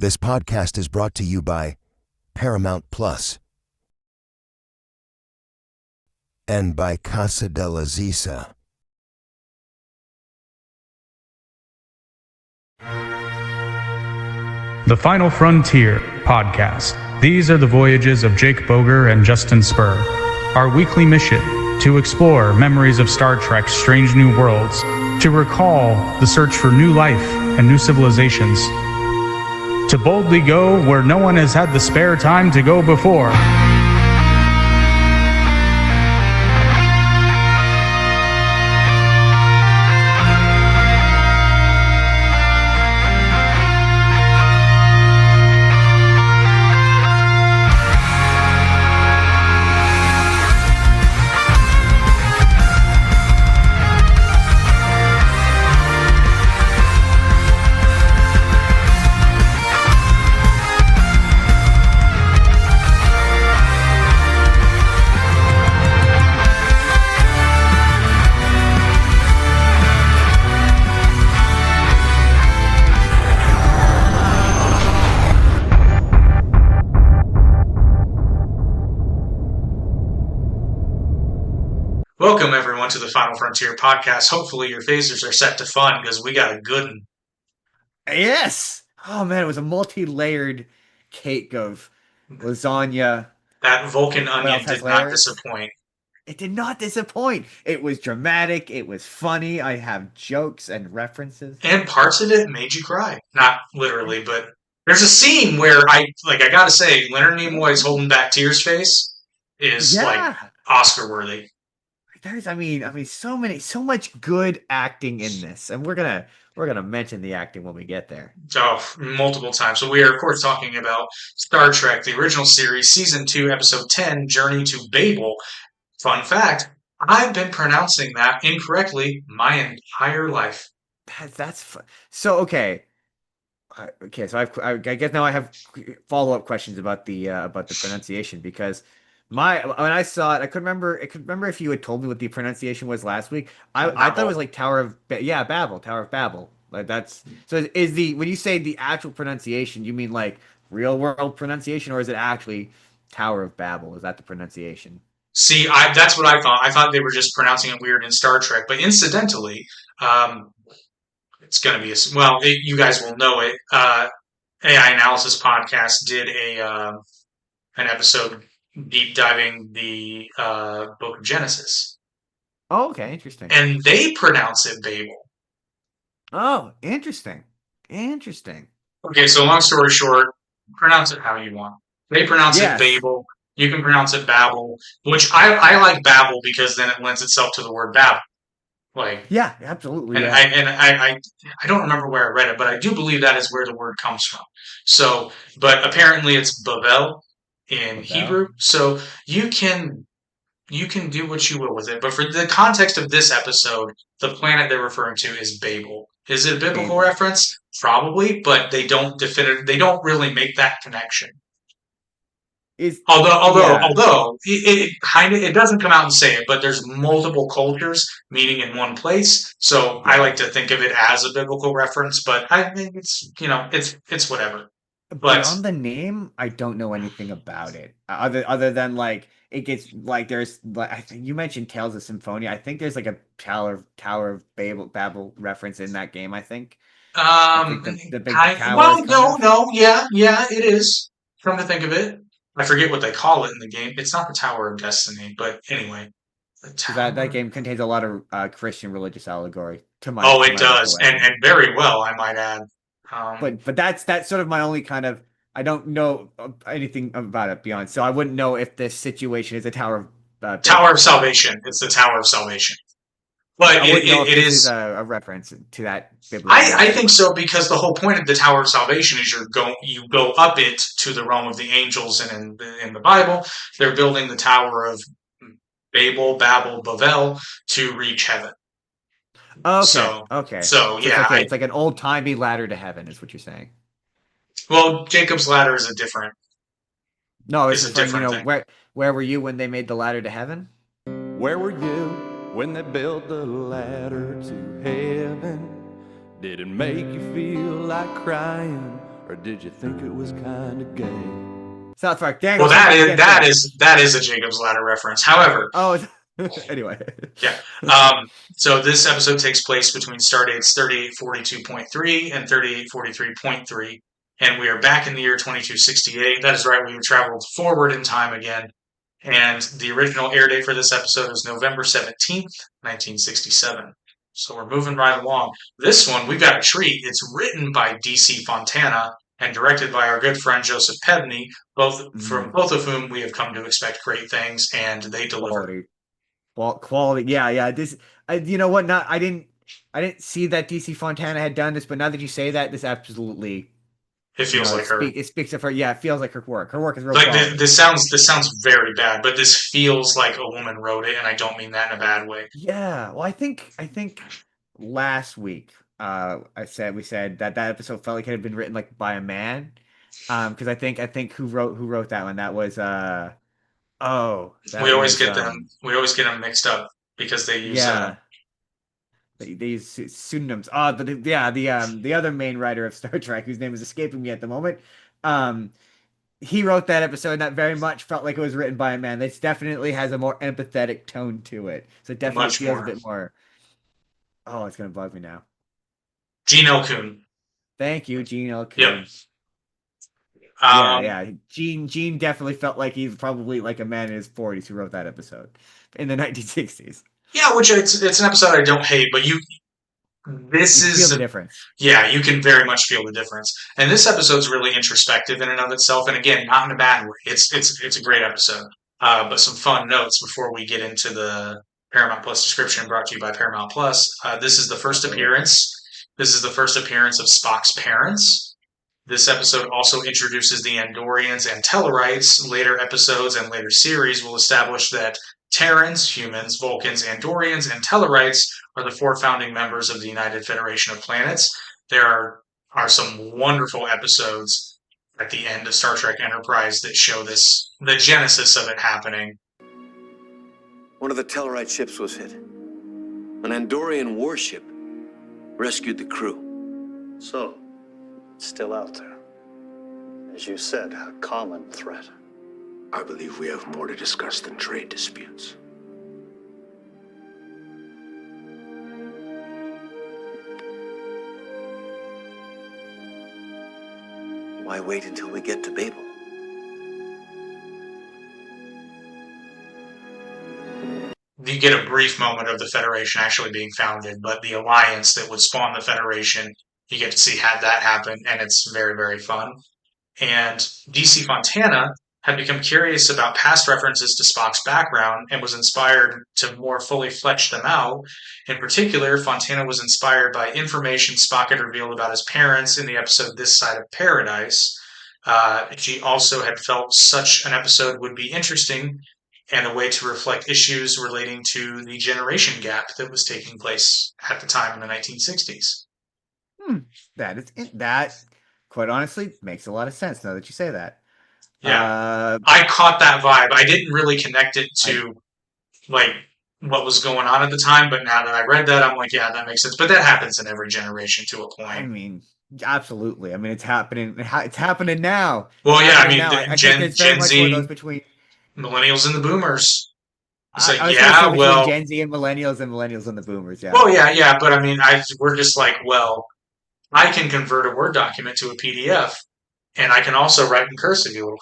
This podcast is brought to you by Paramount Plus and by Casa de la Zisa. The Final Frontier podcast. These are the voyages of Jake Boger and Justin Spur. Our weekly mission: to explore memories of Star Trek's strange new worlds, to recall the search for new life and new civilizations, to boldly go where no one has had the spare time to go before. Welcome, everyone, to the Final Frontier podcast. Hopefully your phasers are set to fun because we got a good one. Yes! Oh, man, it was a multi-layered cake of lasagna. That Vulcan What onion else has did not layers? disappoint. It did not disappoint. It was dramatic. It was funny. I have jokes and references. And parts of it made you cry. Not literally, but there's a scene where I gotta say, Leonard Nimoy's holding back tears face is like Oscar worthy. There's, I mean, so much good acting in this, and we're gonna mention the acting when we get there. Oh, multiple times. So we are, of course, talking about Star Trek, the original series, Season 2, Episode 10, Journey to Babel. Fun fact, I've been pronouncing that incorrectly my entire life. That's fun. So okay. So I guess now I have follow-up questions about the pronunciation, because when I saw it, I could remember if you had told me what the pronunciation was last week. I thought it was like Tower of Babel. Like that's so when you say the actual pronunciation, you mean like real world pronunciation, or is it actually Tower of Babel? Is that the pronunciation? See, that's what I thought. I thought they were just pronouncing it weird in Star Trek, but incidentally, it's going to be you guys will know it. AI Analysis Podcast did an episode deep diving the Book of Genesis. Oh, okay, interesting. And they pronounce it Babel. Oh, interesting. Okay, so long story short, pronounce it how you want. They pronounce it Babel. You can pronounce it Babble, which I like Babble because then it lends itself to the word Babel. Like, yeah, absolutely. And I don't remember where I read it, but I do believe that is where the word comes from. So, but apparently it's Babel in Hebrew. So you can do what you will with it. But for the context of this episode, the planet they're referring to is Babel. Is it a biblical reference? Probably, but they don't really make that connection. Although it doesn't come out and say it, but there's multiple cultures meeting in one place. So I like to think of it as a biblical reference, but I think it's whatever. But on the name, I don't know anything about it other than like it gets like there's like I think you mentioned Tales of Symphonia. I think there's like a Tower of Babel reference in that game. I think. The big tower. Yeah, it is. Come to think of it. I forget what they call it in the game. It's not the Tower of Destiny, but anyway. That game contains a lot of Christian religious allegory. It does, and very well, I might add. But that's sort of my only kind of. I don't know anything about it beyond, so I wouldn't know if this situation is a Tower of Tower of Salvation. It's the Tower of Salvation. But it is a reference to that. I think so, because the whole point of the Tower of Salvation is you go up it to the realm of the angels, and in the Bible, they're building the Tower of Babel, Babel, to reach heaven. Okay. So yeah, it's like an old timey ladder to heaven, is what you're saying. Well, Jacob's ladder is a different. No, it's a different thing. Where were you when they made the ladder to heaven? Where were you when they built the ladder to heaven? Did it make you feel like crying, Or did you think it was kind of gay? South Park. Dang. Well, South Park again. that is a Jacob's Ladder reference. However, Oh, anyway. yeah. So this episode takes place between stardates 3842.3 and 3843.3, and we are back in the year 2268. That is right, we've traveled forward in time again. And the original air date for this episode is November 17th, 1967. So we're moving right along. This one, we've got a treat. It's written by D.C. Fontana and directed by our good friend Joseph Pevney, from both of whom we have come to expect great things, and they deliver. Quality. Yeah. This, you know what? I didn't see that DC Fontana had done this, but now that you say that, this absolutely. It feels like her. It speaks of her. Yeah, it feels like her work. Her work is real. Like this sounds very bad, but this feels like a woman wrote it, and I don't mean that in a bad way. Yeah. Well, I think last week, we said that episode felt like it had been written like by a man. Because I think who wrote that one? That was we always get them mixed up because they use they use pseudonyms. The other main writer of Star Trek, whose name is escaping me at the moment, he wrote that episode, and that very much felt like it was written by a man. This definitely has a more empathetic tone to it, so it definitely feels a bit more. Oh, it's gonna bug me now. Gene L. Kuhn. Thank you, Gene L. Kuhn. Yep. Gene definitely felt like he's probably like a man in his 40s who wrote that episode in the 1960s. Yeah, which it's an episode I don't hate, but you feel the difference. Yeah, you can very much feel the difference. And this episode's really introspective in and of itself, and again, not in a bad way. It's a great episode. But some fun notes before we get into the Paramount Plus description brought to you by Paramount Plus. This is the first appearance. This is the first appearance of Spock's parents. This episode also introduces the Andorians and Tellarites. Later episodes and later series will establish that Terrans, humans, Vulcans, Andorians, and Tellarites are the 4 founding members of the United Federation of Planets. There are some wonderful episodes at the end of Star Trek Enterprise that show the genesis of it happening. One of the Tellarite ships was hit. An Andorian warship rescued the crew. So, it's still out there. As you said, a common threat. I believe we have more to discuss than trade disputes. Why wait until we get to Babel? You get a brief moment of the Federation actually being founded, but the alliance that would spawn the Federation, you get to see that happen, and it's very, very fun. And D.C. Fontana had become curious about past references to Spock's background and was inspired to more fully flesh them out. In particular, Fontana was inspired by information Spock had revealed about his parents in the episode This Side of Paradise. She also had felt such an episode would be interesting and a way to reflect issues relating to the generation gap that was taking place at the time in the 1960s. That, quite honestly, makes a lot of sense now that you say that. Yeah, I caught that vibe. I didn't really connect it to like what was going on at the time, but now that I read that, I'm like, yeah, that makes sense. But that happens in every generation to a point. I mean, absolutely. I mean, it's happening. It's happening now. Well, yeah, I mean, Gen Z, between millennials and the boomers. It's like, Gen Z and millennials and the boomers. Yeah. Well, yeah, but I mean, we're just like, well, I can convert a Word document to a PDF. And I can also write in cursive, you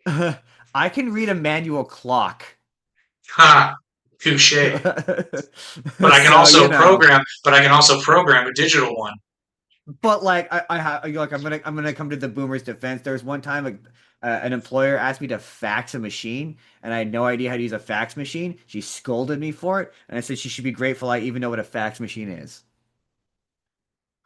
little I can read a manual clock. Ha! Touche. But I can also program a digital one. But like I'm gonna come to the boomers' defense. There was one time an employer asked me to fax a machine, and I had no idea how to use a fax machine. She scolded me for it, and I said she should be grateful I even know what a fax machine is.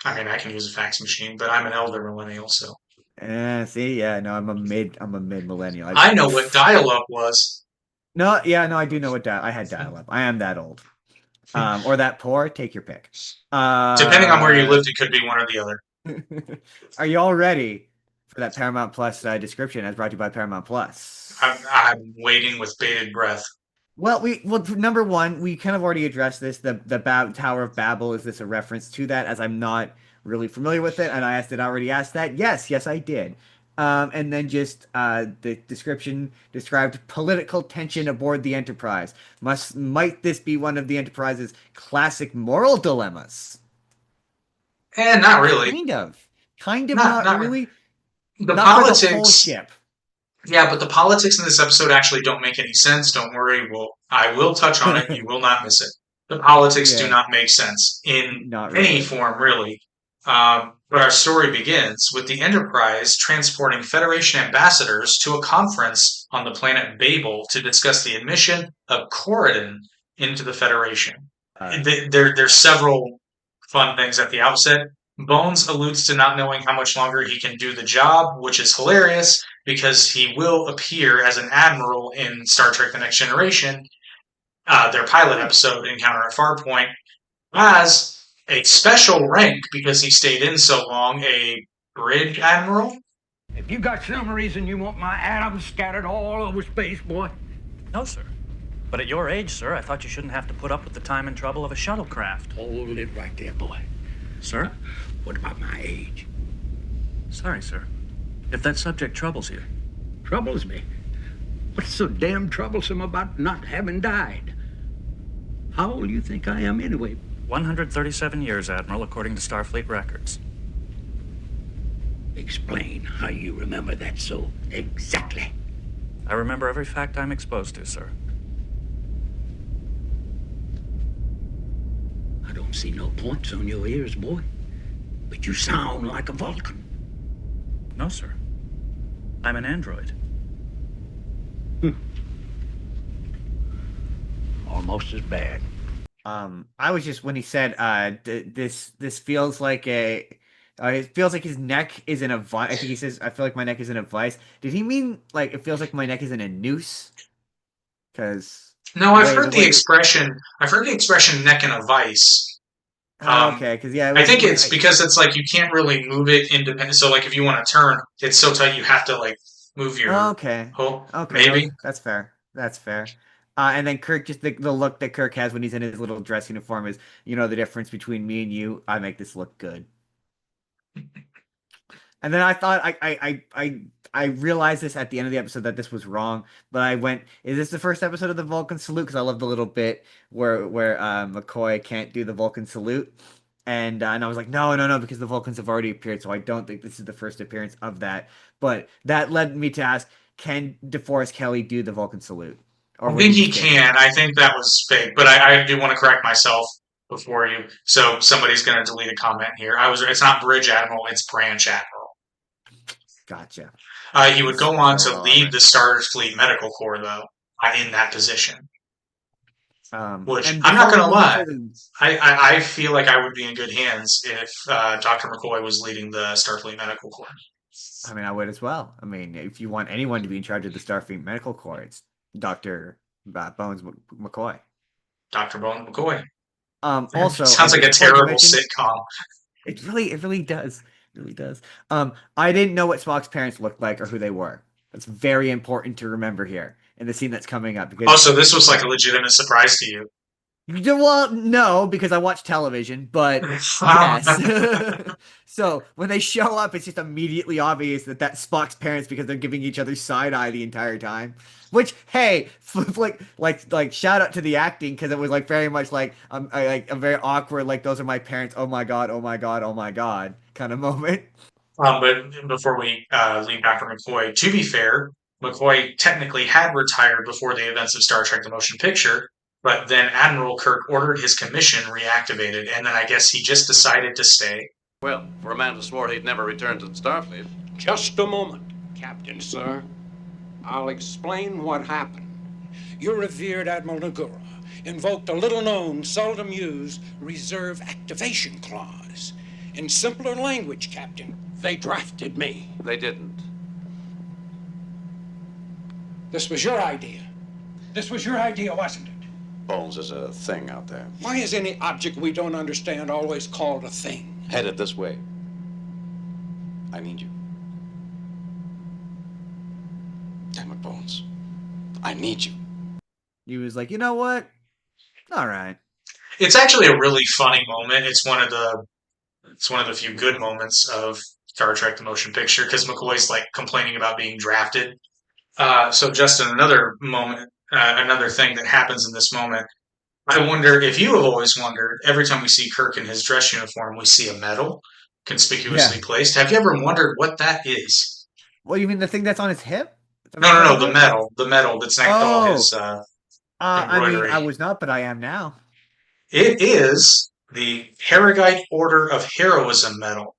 I mean, I can use a fax machine, but I'm an elder millennial, so. I'm a mid millennial. I know what dial-up was. I do know what I had dial-up. I am that old, or that poor. Take your pick. Depending on where you lived, it could be one or the other. Are you all ready for that Paramount Plus description as brought to you by Paramount Plus? I'm waiting with bated breath. Well, number one, we kind of already addressed this. The Tower of Babel, is this a reference to that? As I'm not really familiar with it. And I did I already ask that? Yes, I did. And then just the description described political tension aboard the Enterprise. Might this be one of the Enterprise's classic moral dilemmas? And not really. Kind of, Not not not really. the Not for the whole politics. ship. Yeah, but the politics in this episode actually don't make any sense. Don't worry. I will touch on it. You will not miss it. The politics do Yeah, not make sense in not any really. form, really. But our story begins with the Enterprise transporting Federation ambassadors to a conference on the planet Babel to discuss the admission of Corridon into the Federation. Uh, There's several fun things at the outset. Bones alludes to not knowing how much longer he can do the job, which is hilarious because he will appear as an admiral in Star Trek: The Next Generation, their pilot episode, Encounter at Farpoint, as a special rank because he stayed in so long, a bridge admiral. If you got some reason you want my atoms scattered all over space, boy. No, sir. But at your age, sir, I thought you shouldn't have to put up with the time and trouble of a shuttlecraft. Hold it right there, boy. Sir? What about my age? Sorry, sir. If that subject troubles you. Troubles me. What's so damn troublesome about not having died? How old do you think I am anyway? 137 years, Admiral, according to Starfleet records. Explain how you remember that so exactly. I remember every fact I'm exposed to, sir. I don't see no points on your ears, boy. But you sound like a Vulcan. No, sir. I'm an android. Almost as bad. I was just when he said, this feels like it feels like his neck is in a vice. I think he says, I feel like my neck is in a vice. Did he mean like it feels like my neck is in a noose? Because No, I've heard the expression. I've heard the expression "neck in a vice." Okay, because yeah, I think it's because it's like you can't really move it independent. So like if you want to turn, it's so tight you have to like move your okay. whole. Okay, Maybe. that's fair. That's fair. And then Kirk, just the look that Kirk has when he's in his little dress uniform is, the difference between me and you. I make this look good. And then I thought I realized this at the end of the episode that this was wrong, but I went, is this the first episode of the Vulcan salute? Because I love the little bit where McCoy can't do the Vulcan salute, and I was like, no, because the Vulcans have already appeared, so I don't think this is the first appearance of that. But that led me to ask, can DeForest Kelley do the Vulcan salute? I think he can. I think that was fake, but I do want to correct myself before you. So somebody's going to delete a comment here. It's not Bridge Admiral, it's Branch Admiral. Gotcha. He would go on to lead the Starfleet Medical Corps, though, in that position. Which, I'm not going to lie, I feel like I would be in good hands if Dr. McCoy was leading the Starfleet Medical Corps. I mean, I would as well. I mean, if you want anyone to be in charge of the Starfleet Medical Corps, it's Dr. Bones McCoy. Dr. Bones McCoy. Also, sounds like a terrible sitcom. It really does. It really does. I didn't know what Spock's parents looked like or who they were. That's very important to remember here in the scene that's coming up. Because so this was like a legitimate surprise to you. Well, no, because I watch television, but yes. So when they show up, it's just immediately obvious that that's Spock's parents because they're giving each other side eye the entire time. Which, hey, like shout out to the acting because it was like very much like a very awkward like those are my parents. Oh my god, oh my god, oh my god kind of moment. But before we leave Dr. McCoy, to be fair, McCoy technically had retired before the events of Star Trek: The Motion Picture. But then Admiral Kirk ordered his commission reactivated, and then I guess he just decided to stay. Well, for a man who swore he'd never return to the Starfleet. Just a moment, Captain, sir. I'll explain what happened. Your revered Admiral Nagura invoked a little-known, seldom-used reserve activation clause. In simpler language, Captain, they drafted me. They didn't. This was your idea. This was your idea, wasn't it? Bones is a thing out there. Why is any object we don't understand always called a thing? Headed this way. I need you. Damn it, Bones. I need you. He was like, you know what? All right. It's actually a really funny moment. It's one of It's one of the few good moments of Star Trek: The Motion Picture because McCoy's like complaining about being drafted. So Justin, another moment, another thing that happens in this moment. I wonder if you have always wondered. Every time we see Kirk in his dress uniform, we see a medal conspicuously Yeah. placed. Have you ever wondered what that is? Well, you mean the thing that's on his hip? No, the medal that's next to all his Oh, I mean, I embroidery. was not, but I am now. It is the Harrogate Order of Heroism medal.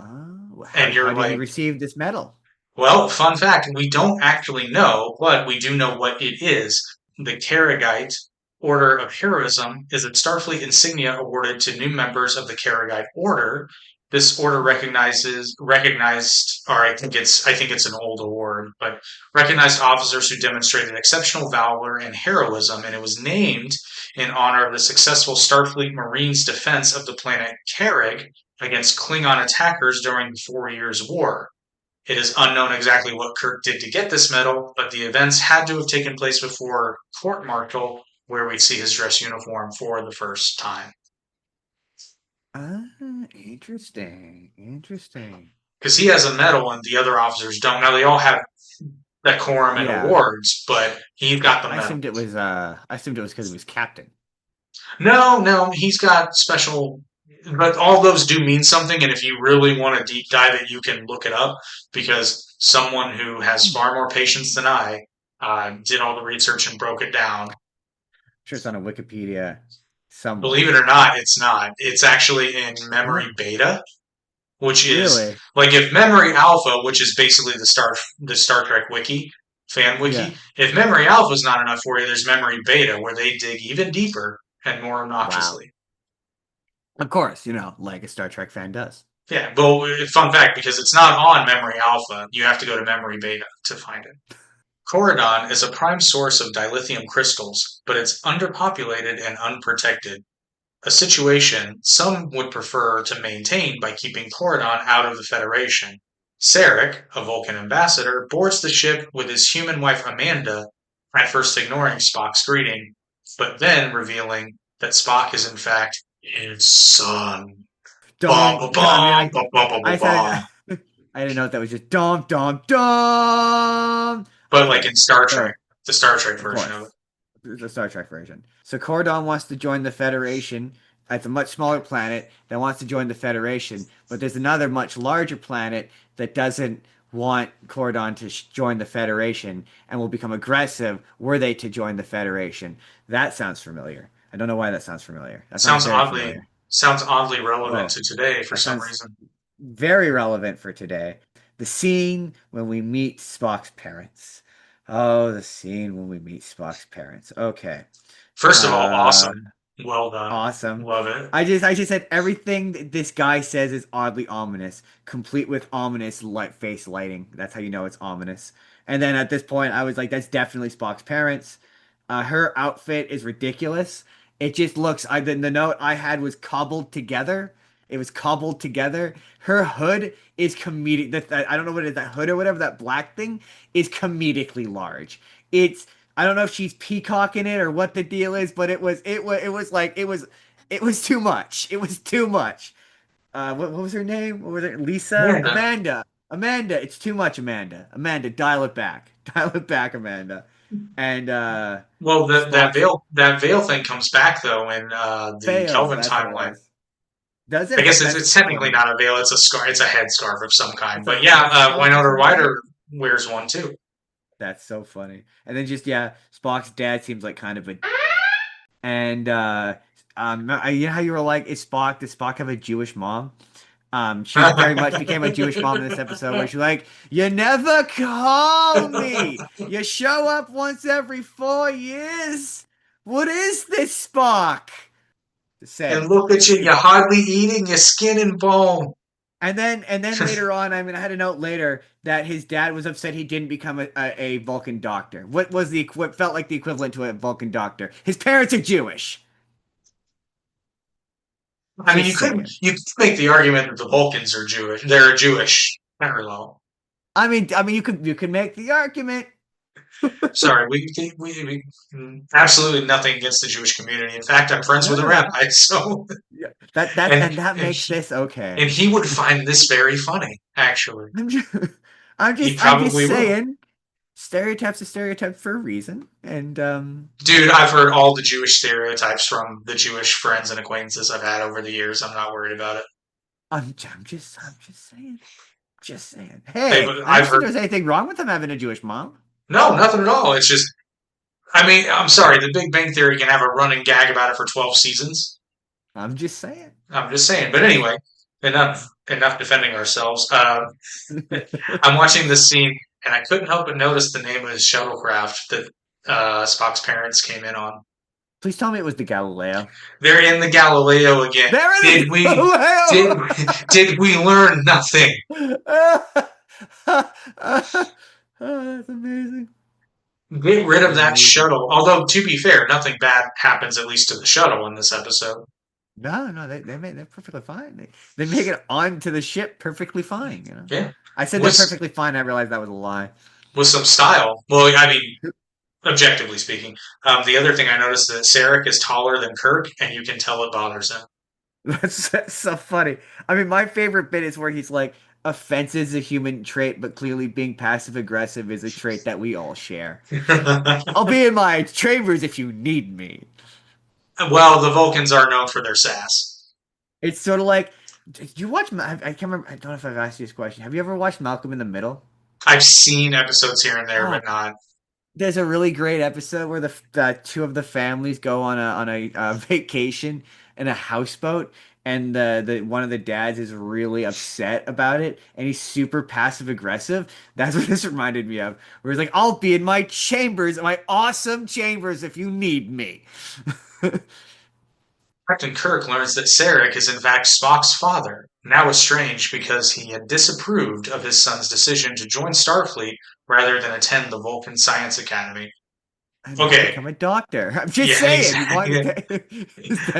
Oh, And how you're did he like, receive this medal? well, fun fact, we don't actually know, but we do know what it is. The Harrogate Order of Heroism is a Starfleet insignia awarded to new members of the Harrogate Order. This order recognized, or I think it's an old award, but recognized officers who demonstrated exceptional valor and heroism, and it was named in honor of the successful Starfleet Marines' defense of the planet Carrig against Klingon attackers during the 4 Years' War. It is unknown exactly what Kirk did to get this medal, but the events had to have taken place before court martial, where we see his dress uniform for the first time. Ah, interesting. Interesting. Because he has a medal and the other officers don't. Now they all have decorum and Yeah. awards, but he's got the I medal. assumed it was because he was captain. No, he's got special. But all those do mean something, and if you really want to deep dive it, you can look it up because someone who has far more patience than I did all the research and broke it down. I'm sure it's on a Wikipedia somewhere. Believe it or not, it's not. It's actually in Memory Beta, which is Really? like if Memory Alpha, which is basically the Star Trek wiki, fan wiki. Yeah. If Memory Alpha is not enough for you, there's Memory Beta where they dig even deeper and more obnoxiously. Of course, like a Star Trek fan does. Yeah, well, fun fact, because it's not on Memory Alpha, you have to go to Memory Beta to find it. Corridon is a prime source of dilithium crystals, but it's underpopulated and unprotected, a situation some would prefer to maintain by keeping Corridon out of the Federation. Sarek, a Vulcan ambassador, boards the ship with his human wife Amanda, at first ignoring Spock's greeting, but then revealing that Spock is in fact his son. I didn't know if that was just dum dum dum. But like in Star Trek, the Star Trek version of it. The Star Trek version. So Cordon wants to join the Federation. It's a much smaller planet that wants to join the Federation, but there's another much larger planet that doesn't want Cordon to join the Federation and will become aggressive were they to join the Federation. That sounds familiar. I don't know why that sounds familiar. That sounds oddly relevant to today for some reason. Very relevant for today. The scene when we meet Spock's parents. Oh, the scene when we meet Spock's parents. Okay. First of all, awesome. Well done. Awesome. Love it. I just said everything that this guy says is oddly ominous, complete with ominous face lighting. That's how you know it's ominous. And then at this point, I was like, that's definitely Spock's parents. Her outfit is ridiculous. It just looks. The note I had was cobbled together. It was cobbled together. Her hood is comedic. I don't know what it is. That hood or whatever, that black thing is comedically large. I don't know if she's peacocking it or what the deal is, but it was too much. It was too much. What was her name? What was it? Lisa? Amanda. It's too much, Amanda. Amanda, dial it back. Dial it back, Amanda. And well, that veil thing comes back though in the Kelvin timeline. Does it? I guess it's technically not a veil; it's a scarf. It's a headscarf of some kind. But yeah, Winona Ryder wears one too. That's so funny. And then Spock's dad seems like kind of a. And you know how you were like, does Spock have a Jewish mom? She very much became a Jewish mom in this episode where she's like, you never call me. You show up once every 4 years. What is this, Spock? And look at you, you're hardly eating your skin and bone. And then later on, I had a note later that his dad was upset he didn't become a Vulcan doctor. What felt like the equivalent to a Vulcan doctor? His parents are Jewish. I mean, you could make the argument that the Vulcans are Jewish. They're a Jewish parallel. I mean, you could make the argument. Sorry, we absolutely nothing against the Jewish community. In fact, I'm friends with a rabbi, so Yeah, that makes this okay. and he would find this very funny, actually. I'm He just probably will. saying, stereotypes are stereotypes for a reason, and Dude, I've heard all the Jewish stereotypes from the Jewish friends and acquaintances I've had over the years. I'm not worried about it. I'm just saying. Just saying. Hey, I I've don't think heard there's anything wrong with him having a Jewish mom. no, nothing at all. It's just, I mean, I'm sorry. The Big Bang Theory can have a running gag about it for 12 seasons. I'm just saying. I'm just saying. But anyway, enough defending ourselves. I'm watching this scene, and I couldn't help but notice the name of his shuttlecraft that Spock's parents came in on. Please tell me it was the Galileo. They're in the Galileo again. They're in the Galileo! Did we learn nothing? That's amazing. Get rid of that shuttle. Although, to be fair, nothing bad happens, at least to the shuttle in this episode. No, they're perfectly fine. They make it onto the ship perfectly fine. You know. Yeah. I said they're perfectly fine. I realized that was a lie. With some style. Well, I mean, objectively speaking. The other thing I noticed is that Sarek is taller than Kirk, and you can tell it bothers him. That's so funny. I mean, my favorite bit is where he's like, offense is a human trait, but clearly being passive aggressive is a trait that we all share. I'll be in my chambers if you need me. Well, the Vulcans are known for their sass. It's sort of like, did you watch? I can't remember. I don't know if I've asked you this question. Have you ever watched Malcolm in the Middle? I've seen episodes here and there, but not. There's a really great episode where the two of the families go on a vacation in a houseboat, and the one of the dads is really upset about it, and he's super passive aggressive. That's what this reminded me of. Where he's like, "I'll be in my chambers, my awesome chambers, if you need me." Captain Kirk learns that Sarek is in fact Spock's father, now estranged because he had disapproved of his son's decision to join Starfleet rather than attend the Vulcan Science Academy. Okay. Become a doctor. I'm just saying. Exactly.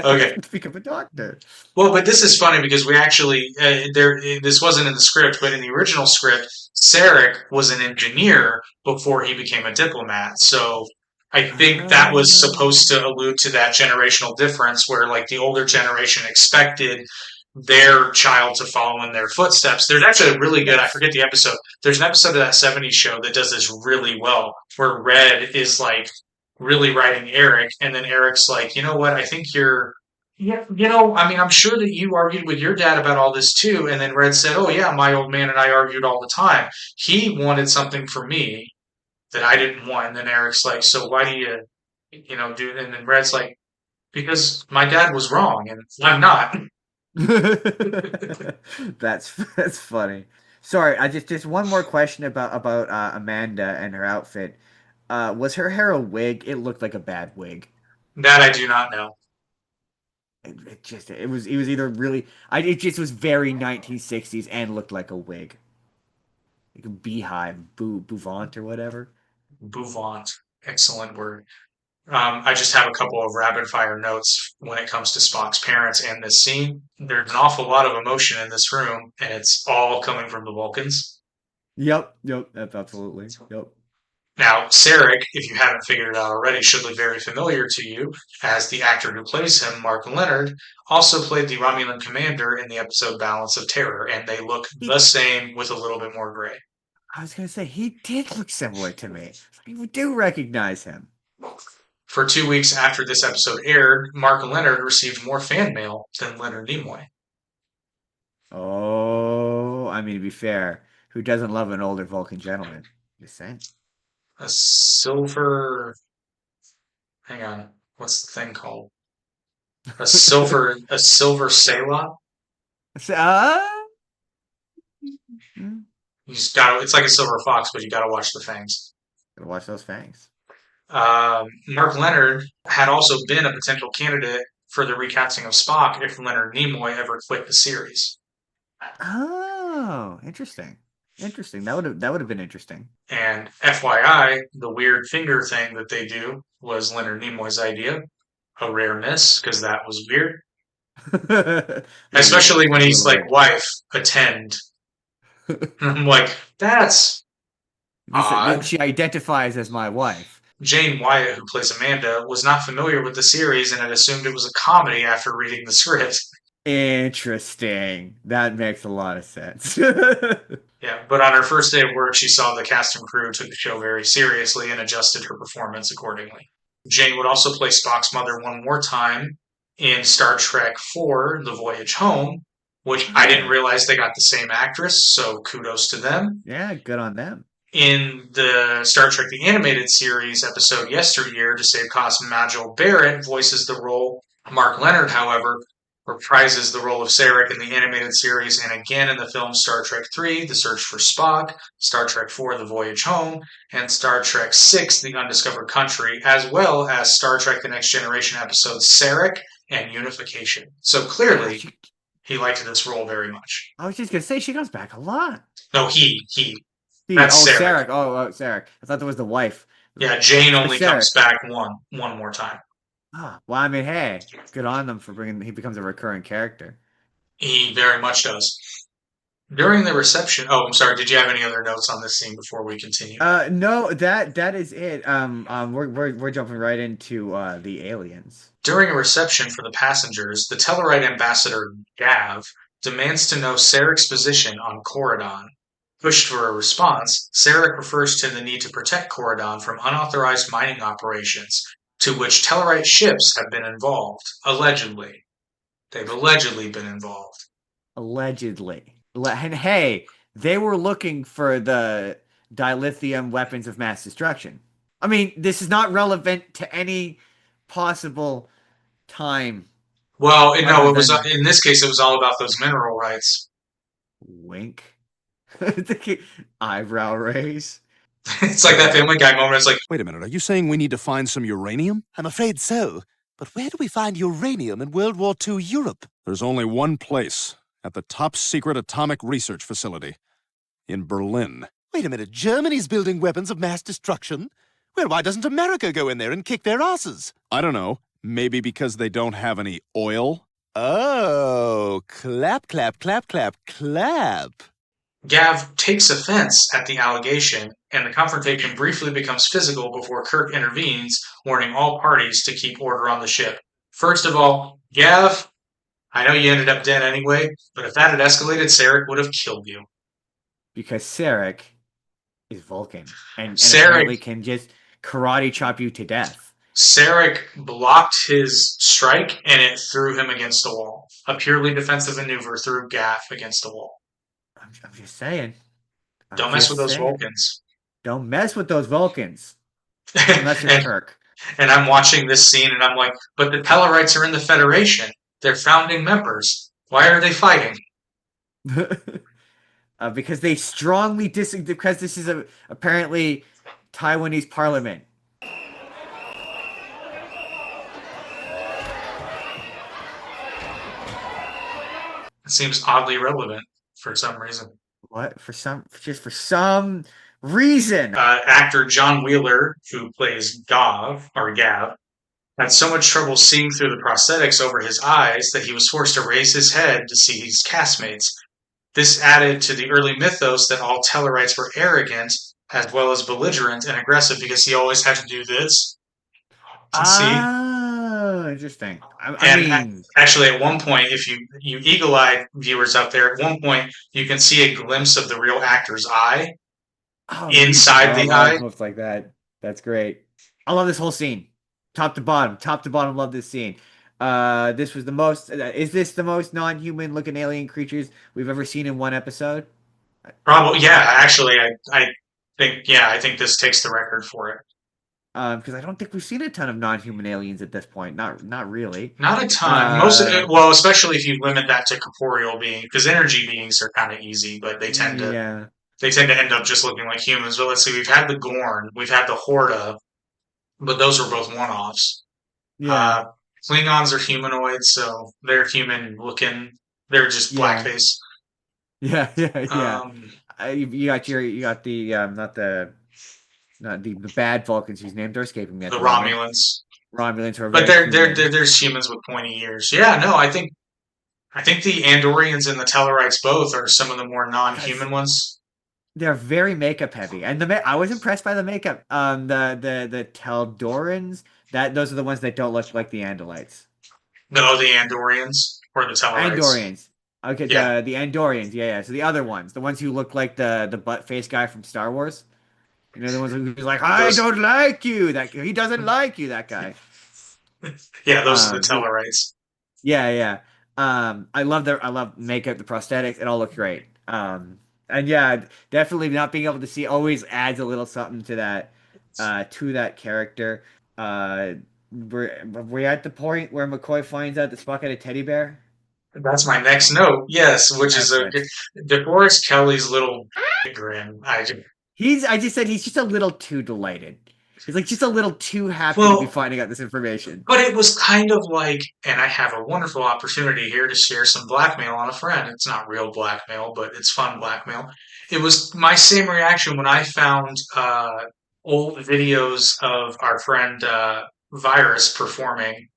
Okay. Become a doctor. Well, but this is funny because we actually this wasn't in the script, but in the original script, Sarek was an engineer before he became a diplomat. So I think that was supposed to allude to that generational difference where like the older generation expected their child to follow in their footsteps. There's actually a really good, I forget the episode. There's an episode of that 70s show that does this really well where Red is like really writing Eric, and then Eric's like, you know what, I think you're, yeah, you know, I mean, I'm sure that you argued with your dad about all this too. And then Red said, oh yeah, my old man and I argued all the time. He wanted something for me that I didn't want. And then Eric's like, so why do you, you know, do it? And then Red's like, because my dad was wrong and I'm not. That's funny. Sorry, I just one more question about Amanda and her outfit. Was her hair a wig? It looked like a bad wig. That I do not know. It was either really it just was very 1960s and looked like a wig. Like a beehive, bouvant or whatever. Bouvant, excellent word. I just have a couple of rapid fire notes when it comes to Spock's parents and this scene. There's an awful lot of emotion in this room, and it's all coming from the Vulcans. Yep, absolutely. Yep. Now, Sarek, if you haven't figured it out already, should look very familiar to you, as the actor who plays him, Mark Leonard, also played the Romulan commander in the episode Balance of Terror, and they look the same with a little bit more gray. I was going to say, he did look similar to me. I do recognize him. For 2 weeks after this episode aired, Mark Leonard received more fan mail than Leonard Nimoy. Oh, I mean, to be fair, who doesn't love an older Vulcan gentleman? Just saying. A silver... Hang on. What's the thing called? A silver Selah? You just gotta, it's like a silver fox, but you gotta watch the fangs. Gotta watch those fangs. Mark Leonard had also been a potential candidate for the recasting of Spock if Leonard Nimoy ever quit the series. Oh, interesting. That would have been interesting. And FYI, the weird finger thing that they do was Leonard Nimoy's idea. A rare miss, because that was weird. Especially when he's like, wife, attend. I'm like, that's She identifies as my wife. Jane Wyatt, who plays Amanda, was not familiar with the series and had assumed it was a comedy after reading the script. Interesting. That makes a lot of sense. Yeah, but on her first day of work, she saw the cast and crew took the show very seriously and adjusted her performance accordingly. Jane would also play Spock's mother one more time in Star Trek IV, The Voyage Home, which I didn't realize they got the same actress, so kudos to them. Yeah, good on them. In the Star Trek The Animated Series episode Yesteryear, to save cost, Majel Barrett voices the role. Mark Leonard, however, reprises the role of Sarek in the animated series and again in the film Star Trek III, The Search for Spock, Star Trek IV, The Voyage Home, and Star Trek VI, The Undiscovered Country, as well as Star Trek The Next Generation episodes Sarek and Unification. So clearly, he liked this role very much. I was just going to say, she comes back a lot. No, he. That's Sarek. Sarek. I thought that was the wife. Yeah, Jane only comes back one more time. Well, I mean, hey, good on them for he becomes a recurring character. He very much does. During the reception, I'm sorry, did you have any other notes on this scene before we continue? No, that is it. We're jumping right into the aliens. During a reception for the passengers, the Tellarite ambassador, Gav, demands to know Sarek's position on Corridon. Pushed for a response, Sarek refers to the need to protect Corridon from unauthorized mining operations, to which Tellarite ships have been involved, allegedly. They've allegedly been involved. Allegedly. And hey, they were looking for the dilithium weapons of mass destruction. I mean, this is not relevant to any possible time. Well, no, it was in this case, it was all about those mineral rights. Wink. Eyebrow raise. It's like that Family Guy moment. It's like, wait a minute, are you saying we need to find some uranium? I'm afraid so. But where do we find uranium in World War II Europe? There's only one place, at the top secret atomic research facility, in Berlin. Wait a minute, Germany's building weapons of mass destruction? Well, why doesn't America go in there and kick their asses? I don't know. Maybe because they don't have any oil? Oh, clap, clap, clap, clap, clap. Gav takes offense at the allegation, and the confrontation briefly becomes physical before Kirk intervenes, warning all parties to keep order on the ship. First of all, Gav, I know you ended up dead anyway, but if that had escalated, Sarek would have killed you. Because Sarek is Vulcan, and Sarek can just karate chop you to death. Sarek blocked his strike, and it threw him against the wall. A purely defensive maneuver threw Gav against the wall. I'm just saying. Don't mess with those Vulcans. Don't mess with those Vulcans. Unless you're Kirk. And I'm watching this scene and I'm like, but the Tellarites are in the Federation. They're founding members. Why are they fighting? Because they strongly disagree, because this is apparently Taiwanese parliament. It seems oddly relevant. For some reason. What? For some reason. Actor John Wheeler, who plays Gav, had so much trouble seeing through the prosthetics over his eyes that he was forced to raise his head to see his castmates. This added to the early mythos that all Tellarites were arrogant, as well as belligerent and aggressive, because he always had to do this to see. Interesting. Actually, at one point, if you eagle-eyed viewers out there, at one point you can see a glimpse of the real actor's eye inside the eye. Looks like that. That's great. I love this whole scene, top to bottom. Love this scene. This was the most. Is this the most non-human looking alien creatures we've ever seen in one episode? Probably, yeah. Actually, I think this takes the record for it. Because I don't think we've seen a ton of non-human aliens at this point. Not really. Not a ton. Especially if you limit that to corporeal beings, because energy beings are kind of easy, but they tend to end up just looking like humans. But let's see, we've had the Gorn, we've had the Horta, but those were both one-offs. Yeah. Klingons are humanoids, so they're human looking. They're just blackface. Yeah. You got the not the bad Vulcans whose names are escaping me. The Romulans. Romulans who are but there's humans with pointy ears. Yeah, no, I think the Andorians and the Tellarites both are some of the more non-human ones. they're very makeup heavy, and I was impressed by the makeup. The Teldorans, those are the ones that don't look like the Andalites. No, the Andorians or the Tellarites. Andorians. Okay, Yeah. the Andorians, yeah. So the other ones, the ones who look like the butt face guy from Star Wars. You know, the ones who's like, I don't like you. That he doesn't like you. That guy. Yeah, those are the Tellarites. Yeah. I love makeup, the prosthetics. It all looked great. And yeah, definitely not being able to see always adds a little something to that character. We're at the point where McCoy finds out that Spock had a teddy bear. That's my next note. Yes, which is DeForest Kelly's little grin. I just said he's just a little too delighted. He's like just a little too happy to be finding out this information. But it was kind of like, and I have a wonderful opportunity here to share some blackmail on a friend. It's not real blackmail, but it's fun blackmail. It was my same reaction when I found old videos of our friend Virus performing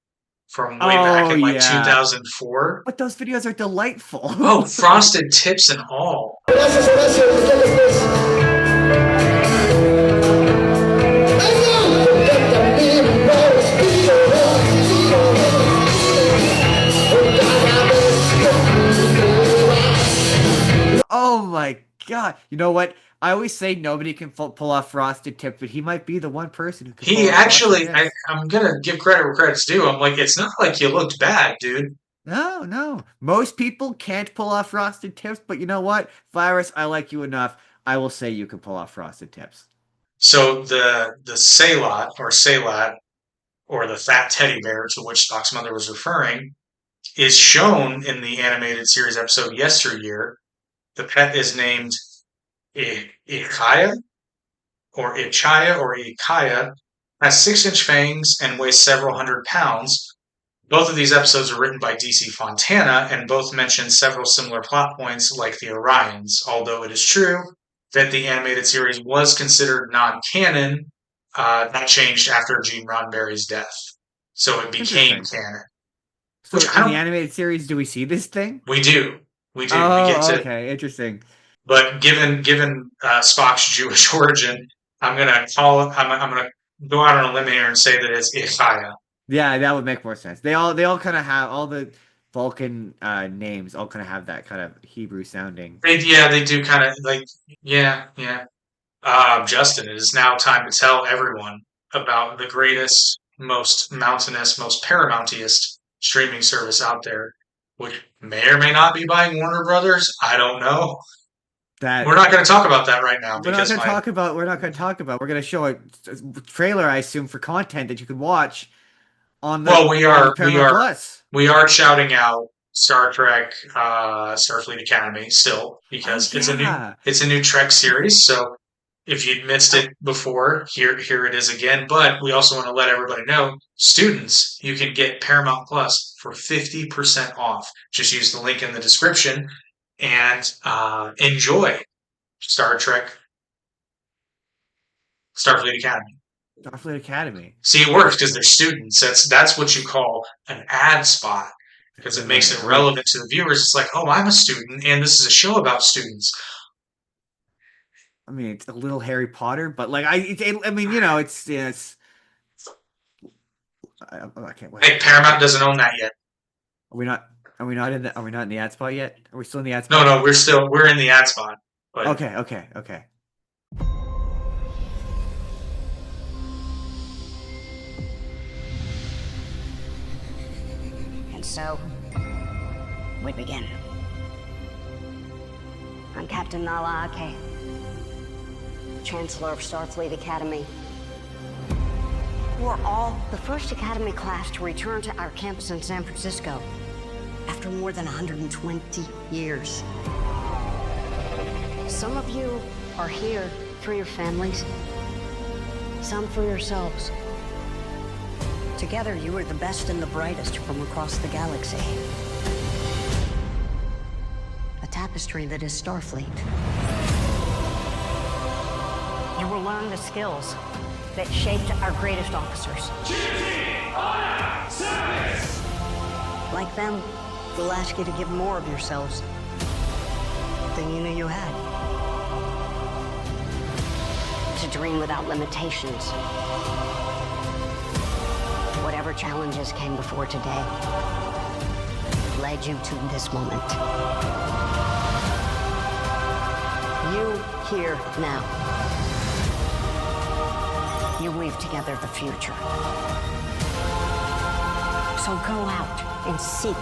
from way back in 2004. But those videos are delightful. Oh, frosted tips and all. Oh my god! You know what? I always say nobody can pull off frosted tips, but he might be the one person who can. He actually, I'm gonna give credit where credit's due. I'm like, it's not like you looked bad, dude. No. Most people can't pull off frosted tips, but you know what? Virus, I like you enough. I will say you can pull off frosted tips. So the Salat, or the fat teddy bear to which Spock's mother was referring, is shown in the animated series episode Yesteryear. The pet is named Ichaya, has 6-inch fangs and weighs several hundred pounds. Both of these episodes are written by DC Fontana, and both mention several similar plot points like the Orions, although it is true that the animated series was considered non-canon, that changed after Gene Roddenberry's death. So it became canon. So in the animated series, do we see this thing? We do. Oh, okay, interesting. But given Spock's Jewish origin, I'm gonna go out on a limb here and say that it's Ichaya. Yeah, that would make more sense. They all kind of have all the Vulcan names all kind of have that kind of Hebrew sounding. They do kind of like yeah. Justin, it is now time to tell everyone about the greatest, most mountainous, most paramountiest streaming service out there, which may or may not be buying Warner Brothers. I don't know. We're not going to talk about that right now. We're not going to talk about. We're going to show a trailer, I assume, for content that you can watch on the. Well, we are Plus. We are shouting out Star Trek, Starfleet Academy still because it's a new Trek series. So if you'd missed it before, here it is again. But we also want to let everybody know, students, you can get Paramount Plus for 50% off. Just use the link in the description and enjoy Star Trek, Starfleet Academy. Starfleet Academy. See, it works because they're students. That's what you call an ad spot because it makes it relevant to the viewers. It's like, oh, I'm a student, and this is a show about students. I mean, it's a little Harry Potter, but like I mean, you know, it's. I can't wait. Hey, Paramount doesn't own that yet. Are we not in the ad spot yet? Are we still in the ad spot? No, we're in the ad spot. But... Okay. And so, we begin. I'm Captain Nala Ake, Chancellor of Starfleet Academy. We're all the first Academy class to return to our campus in San Francisco after more than 120 years. Some of you are here for your families, some for yourselves. Together, you are the best and the brightest from across the galaxy. A tapestry that is Starfleet. You will learn the skills that shaped our greatest officers. Honor, service! Like them, we'll ask you to give more of yourselves than you knew you had. to dream without limitations. Whatever challenges came before today led you to this moment. You here now. You weave together the future. So go out and seek,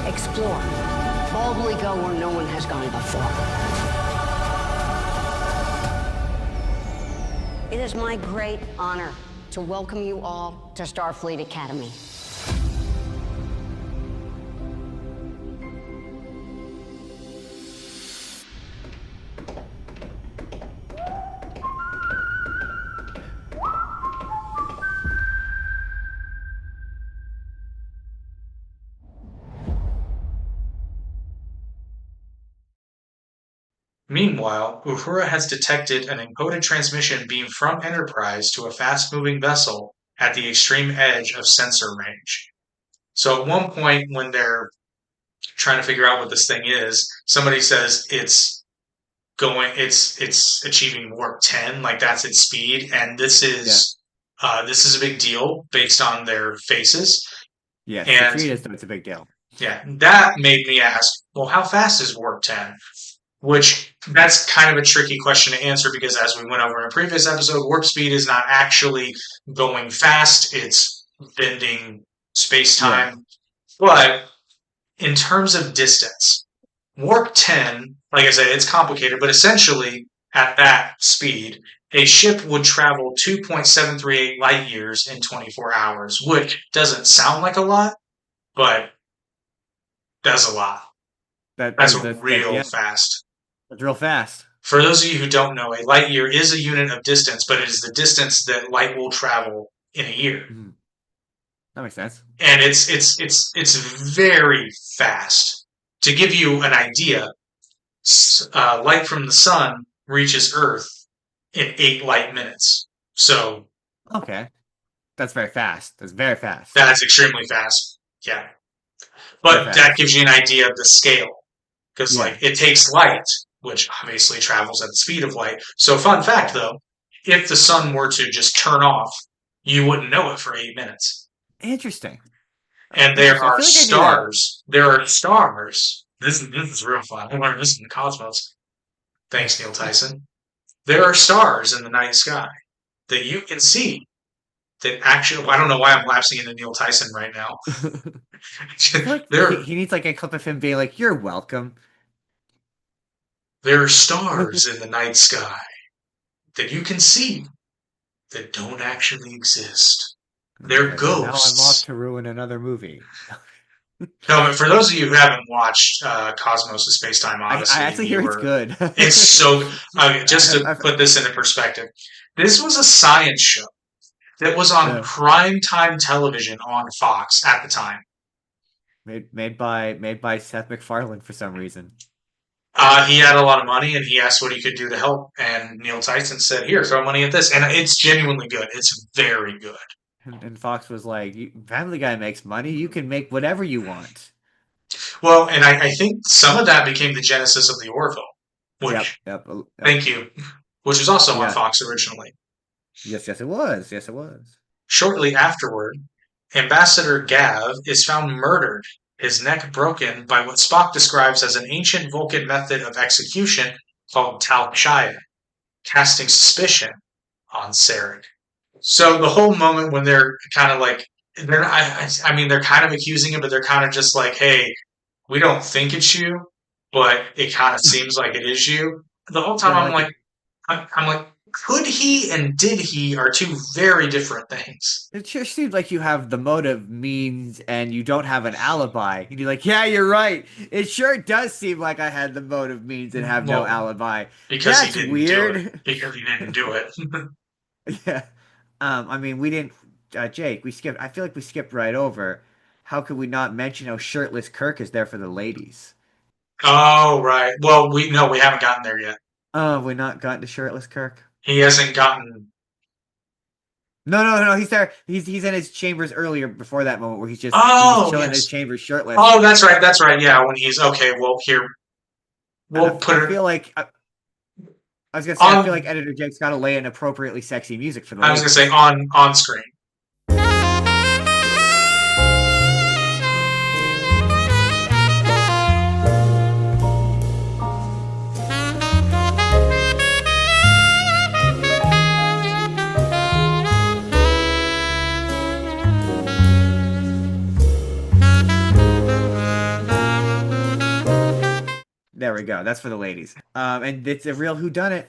explore, boldly go where no one has gone before. It is my great honor to welcome you all to Starfleet Academy. Meanwhile, Uhura has detected an encoded transmission beam from Enterprise to a fast-moving vessel at the extreme edge of sensor range. So at one point, when they're trying to figure out what this thing is, somebody says it's achieving warp 10, like that's its speed, and this is a big deal based on their faces. Yes, and it's a big deal. Yeah, that made me ask, well, how fast is warp 10? Which, that's kind of a tricky question to answer because as we went over in a previous episode, warp speed is not actually going fast, it's bending space-time. Yeah. But in terms of distance, warp 10, like I said, it's complicated, but essentially at that speed, a ship would travel 2.738 light years in 24 hours, which doesn't sound like a lot, but that's a lot. That's real fast. It's real fast. For those of you who don't know, a light year is a unit of distance, but it is the distance that light will travel in a year. Mm-hmm. That makes sense. And it's very fast. To give you an idea, light from the sun reaches Earth in 8 light minutes. So okay, that's very fast. That's very fast. That's extremely fast. Yeah, but that gives you an idea of the scale because it takes light, which obviously travels at the speed of light. So fun fact, though, if the sun were to just turn off, you wouldn't know it for 8 minutes. Interesting. And there are stars. There are stars. This is real fun. I learned this in the Cosmos. Thanks, Neil Tyson. There are stars in the night sky that you can see that actually... I don't know why I'm lapsing into Neil Tyson right now. He needs like a clip of him being like, "You're welcome." There are stars in the night sky that you can see that don't actually exist. They're ghosts. Now I'm off to ruin another movie. No, for those of you who haven't watched Cosmos: A Space-Time Odyssey, I actually hear it's good. It's so... just to put this into perspective, this was a science show that was on primetime television on Fox at the time. Made by Seth MacFarlane for some reason. He had a lot of money, and he asked what he could do to help. And Neil Tyson said, "Here, throw money at this." And it's genuinely good. It's very good. And Fox was like, "Family Guy makes money. You can make whatever you want." Well, and I think some of that became the genesis of the Orville. Which, thank you. Which was also on Fox originally. Yes, it was. Yes, it was. Shortly afterward, Ambassador Gav is found murdered, his neck broken by what Spock describes as an ancient Vulcan method of execution called Talchaya, casting suspicion on Sarek. So the whole moment when they're kind of like, they're kind of accusing him, but they're kind of just like, "Hey, we don't think it's you, but it kind of seems like it is you." The whole time I'm like, could he and did he are two very different things. It sure seems like you have the motive, means, and you don't have an alibi. You'd be like, "Yeah, you're right. It sure does seem like I had the motive, means, and have no alibi." Because that's weird. Because he didn't do it. Yeah. We didn't... Jake, we skipped... I feel like we skipped right over. How could we not mention how shirtless Kirk is there for the ladies? Oh, right. Well, we haven't gotten there yet. Oh, we've not gotten to shirtless Kirk? He hasn't gotten... No, he's there. He's in his chambers earlier before that moment where he's just chilling in his chambers shirtless. Oh, that's right. Yeah, when he's... Okay, well, here... We'll put it... I feel like... I was gonna say, I feel like Editor Jake's got to lay in appropriately sexy music for the. I was gonna say on screen. There we go. That's for the ladies. And it's a real whodunit.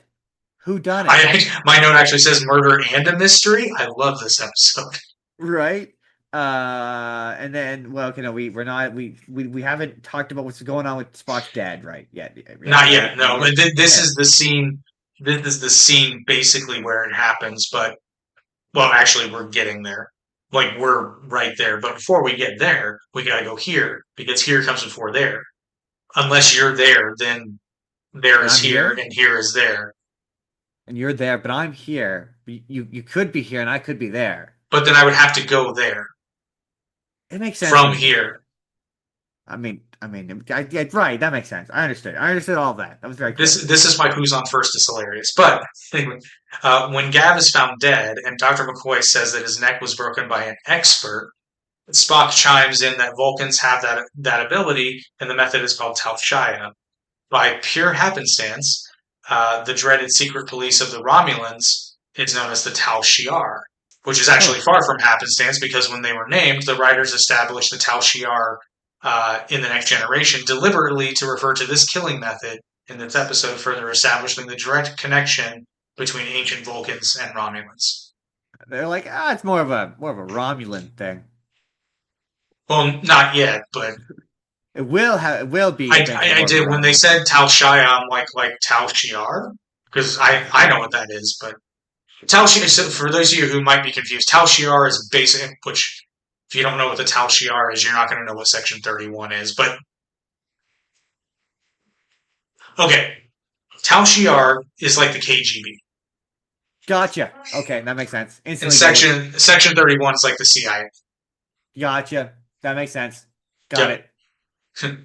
Whodunit. My note actually says murder and a mystery. I love this episode. Right. And then, well, we haven't talked about what's going on with Spock's dad, right? Yet. Not yet. No, but this is the scene. This is the scene basically where it happens. But well, actually, we're getting there. Like we're right there. But before we get there, we gotta go here because here comes before there. Unless you're there, then there is here, and here is there. And you're there, but I'm here. You could be here, and I could be there. But then I would have to go there. It makes sense from here. I mean, right? That makes sense. I understood. I understood all that. That was very. This is why Who's on First is hilarious. But anyway, when Gav is found dead, and Dr. McCoy says that his neck was broken by an expert. Spock chimes in that Vulcans have that ability, and the method is called Tal Shiar. By pure happenstance, the dreaded secret police of the Romulans is known as the Tal Shiar, which is actually far from happenstance because when they were named, the writers established the Tal Shiar in the Next Generation deliberately to refer to this killing method in this episode, further establishing the direct connection between ancient Vulcans and Romulans. They're like, it's more of a Romulan thing. Well, not yet, but it will be. I did when they said Tal Shiar, I'm like Tal Shiar because I know what that is, but Tal Shiar. So for those of you who might be confused, Tal Shiar is basic. Which, if you don't know what the Tal Shiar is, you're not going to know what Section 31 is. But okay, Tal Shiar is like the KGB. Gotcha. Okay, that makes sense. And Section 31 is like the CIA. Gotcha. That makes sense. Got it.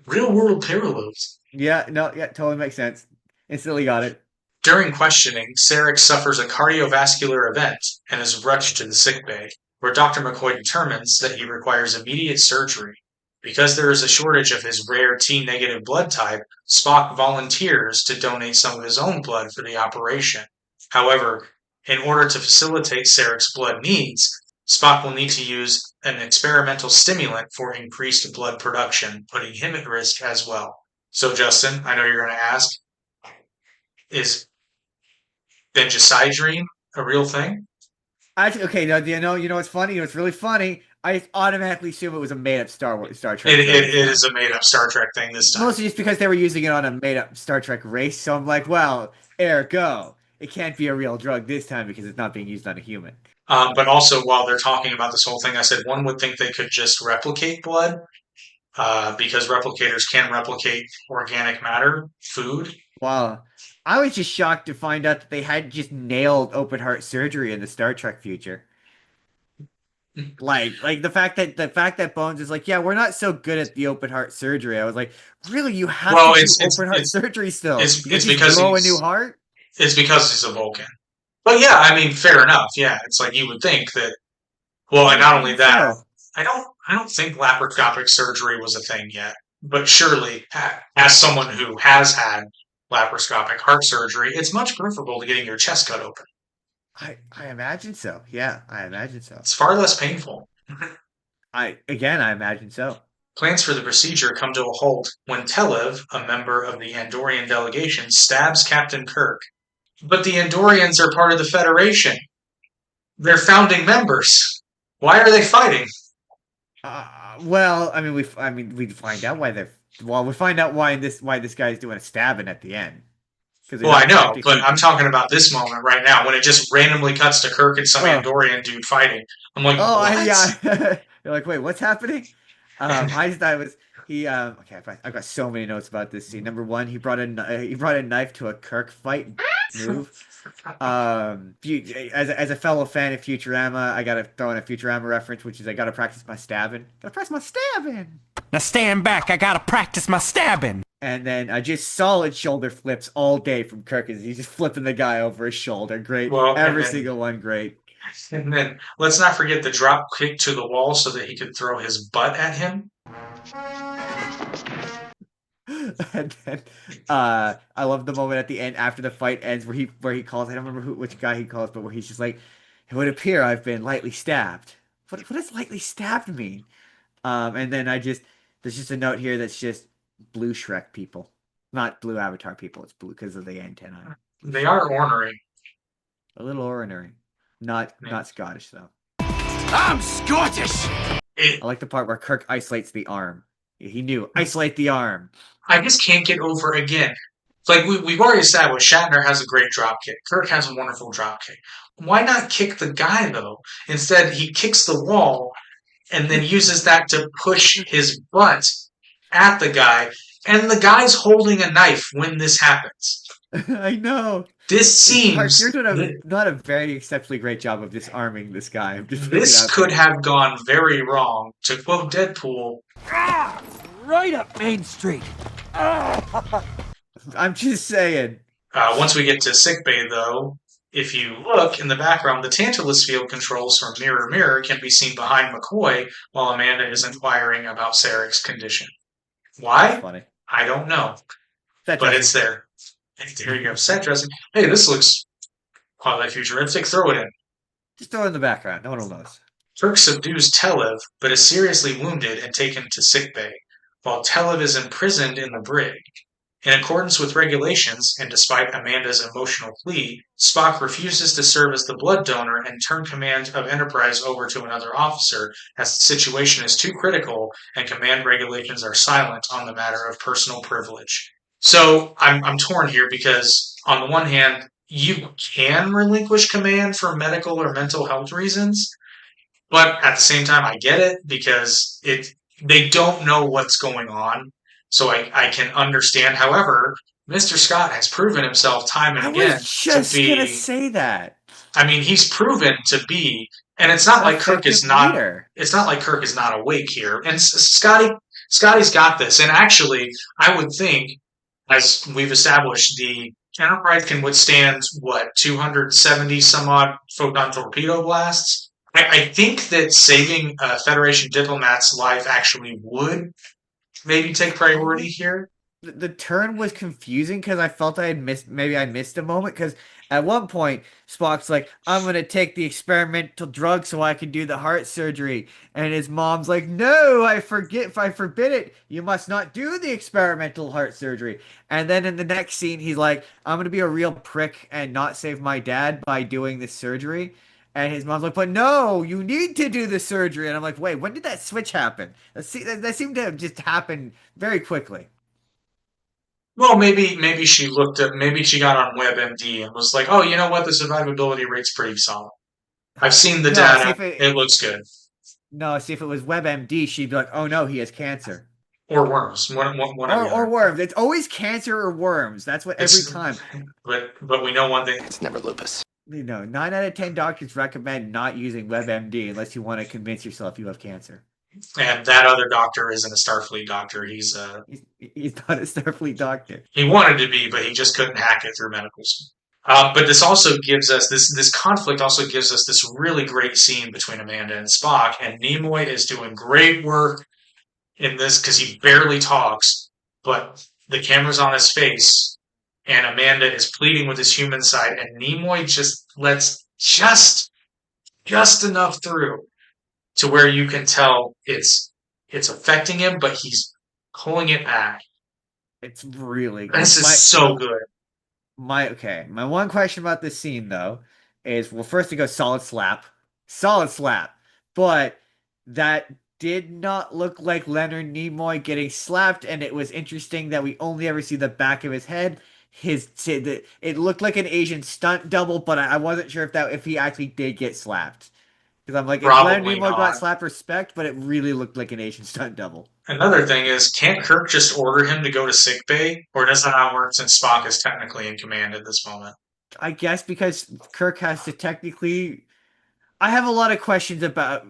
Real world parallels. Yeah, totally makes sense. Instantly got it. During questioning, Sarek suffers a cardiovascular event and is rushed to the sickbay, where Dr. McCoy determines that he requires immediate surgery. Because there is a shortage of his rare T-negative blood type, Spock volunteers to donate some of his own blood for the operation. However, in order to facilitate Sarek's blood needs, Spock will need to use an experimental stimulant for increased blood production, putting him at risk as well. So, Justin, I know you're going to ask, is Benjacidrine a real thing? Okay, now, you know what's funny? It's really funny. I automatically assume it was a made-up Star Trek. It is a made-up Star Trek thing this time. Mostly just because they were using it on a made-up Star Trek race, so I'm like, well, ergo, it can't be a real drug this time because it's not being used on a human. But also, while they're talking about this whole thing, I said one would think they could just replicate blood because replicators can replicate organic matter, food. Wow. I was just shocked to find out that they had just nailed open heart surgery in the Star Trek future. Like the fact that Bones is like, yeah, we're not so good at the open heart surgery. I was like, really, you have to do open heart surgery still? It's because grow a new heart. It's because he's a Vulcan. But yeah, I mean, fair enough. Yeah, it's like you would think that. Well, and not only that, I don't think laparoscopic surgery was a thing yet. But surely, as someone who has had laparoscopic heart surgery, it's much preferable to getting your chest cut open. I imagine so. Yeah, I imagine so. It's far less painful. I imagine so. Plans for the procedure come to a halt when Telev, a member of the Andorian delegation, stabs Captain Kirk. But the Andorians are part of the Federation. They're founding members. Why are they fighting? Well, I mean, we find out why we find out why this guy's doing a stabbing at the end. Well, I know, but I'm talking about this moment right now when it just randomly cuts to Kirk and some Andorian dude fighting. I'm like, what? Yeah. You're like, wait, what's happening? I just thought it was he. Okay, I've got so many notes about this scene. Number one, he brought a knife to a Kirk fight move. As a fellow fan of Futurama, I gotta throw in a Futurama reference, which is I gotta practice my stabbing. Now stand back, I gotta practice my stabbing. And then just solid shoulder flips all day from Kirk. He's just flipping the guy over his shoulder. Great. Well, Every single one great. And then let's not forget the drop kick to the wall so that he could throw his butt at him. And then I love the moment at the end after the fight ends where he calls, I don't remember which guy he calls, but where he's just like, it would appear I've been lightly stabbed. What does lightly stabbed mean? And then there's just a note here that's just blue Shrek people, not blue Avatar people. It's blue because of the antennae. They are ornery. A little ornery. Not Scottish though. I'm Scottish. I like the part where Kirk isolates the arm. He knew isolate the arm. I just can't get over again. Like we've already established, Shatner has a great drop kick. Kirk has a wonderful drop kick. Why not kick the guy though? Instead, he kicks the wall and then uses that to push his butt at the guy. And the guy's holding a knife when this happens. I know. This seems... You're doing not a very exceptionally great job of disarming this guy. This could have gone very wrong. To quote Deadpool... Right up Main Street. I'm just saying. Once we get to sickbay, though, if you look in the background, the Tantalus field controls from Mirror Mirror can be seen behind McCoy while Amanda is inquiring about Sarek's condition. Why? Funny. I don't know. But it's there. There you go. Set dressing. Hey, this looks quasi-futuristic. Throw it in. Just throw it in the background. No one will notice. Kirk subdues Telev, but is seriously wounded and taken to sickbay, while Telev is imprisoned in the brig. In accordance with regulations, and despite Amanda's emotional plea, Spock refuses to serve as the blood donor and turn command of Enterprise over to another officer, as the situation is too critical and command regulations are silent on the matter of personal privilege. So I'm torn here because, on the one hand, you can relinquish command for medical or mental health reasons, but at the same time, I get it because they don't know what's going on. So I can understand. However, Mr. Scott has proven himself time and again. I was just gonna say that. I mean, he's proven to be, and it's not like Kirk is not. It's not like Kirk is not awake here. And Scotty's got this. And actually, I would think, as we've established, the Enterprise can withstand 270 some odd photon torpedo blasts. I think that saving a Federation diplomat's life actually would maybe take priority here. The turn was confusing because I felt I missed a moment because at one point Spock's like, I'm gonna take the experimental drug so I can do the heart surgery, and his mom's like, no, I forbid it, you must not do the experimental heart surgery. And then in the next scene he's like, I'm gonna be a real prick and not save my dad by doing this surgery. And his mom's like, but no, you need to do the surgery. And I'm like, wait, when did that switch happen? That seemed to have just happened very quickly. Well, maybe she maybe she got on WebMD and was like, oh, you know what? The survivability rate's pretty solid. I've seen the data. It looks good. No, see, if it was WebMD, she'd be like, oh no, he has cancer. Or worms. Or worms. It's always cancer or worms. That's what every time. But we know one thing. It's never lupus. 9 out of 10 doctors recommend not using WebMD unless you want to convince yourself you have cancer. And that other doctor isn't a Starfleet doctor. He's not a Starfleet doctor. He wanted to be, but he just couldn't hack it through medical school. But this also gives us this conflict also gives us this really great scene between Amanda and Spock, and Nimoy is doing great work in this because he barely talks, but the camera's on his face. And Amanda is pleading with his human side, and Nimoy just lets just enough through to where you can tell it's affecting him, but he's pulling it back. It's really good. This is so good. My one question about this scene though is, well, first it goes solid slap, but that did not look like Leonard Nimoy getting slapped, and it was interesting that we only ever see the back of his head. It looked like an Asian stunt double, but I wasn't sure if he actually did get slapped. Because I'm like, if Leonard Nimoy got slapped, respect, but it really looked like an Asian stunt double. Another thing is, can't Kirk just order him to go to sickbay, or does that not work since Spock is technically in command at this moment? I guess because Kirk has to technically. I have a lot of questions about.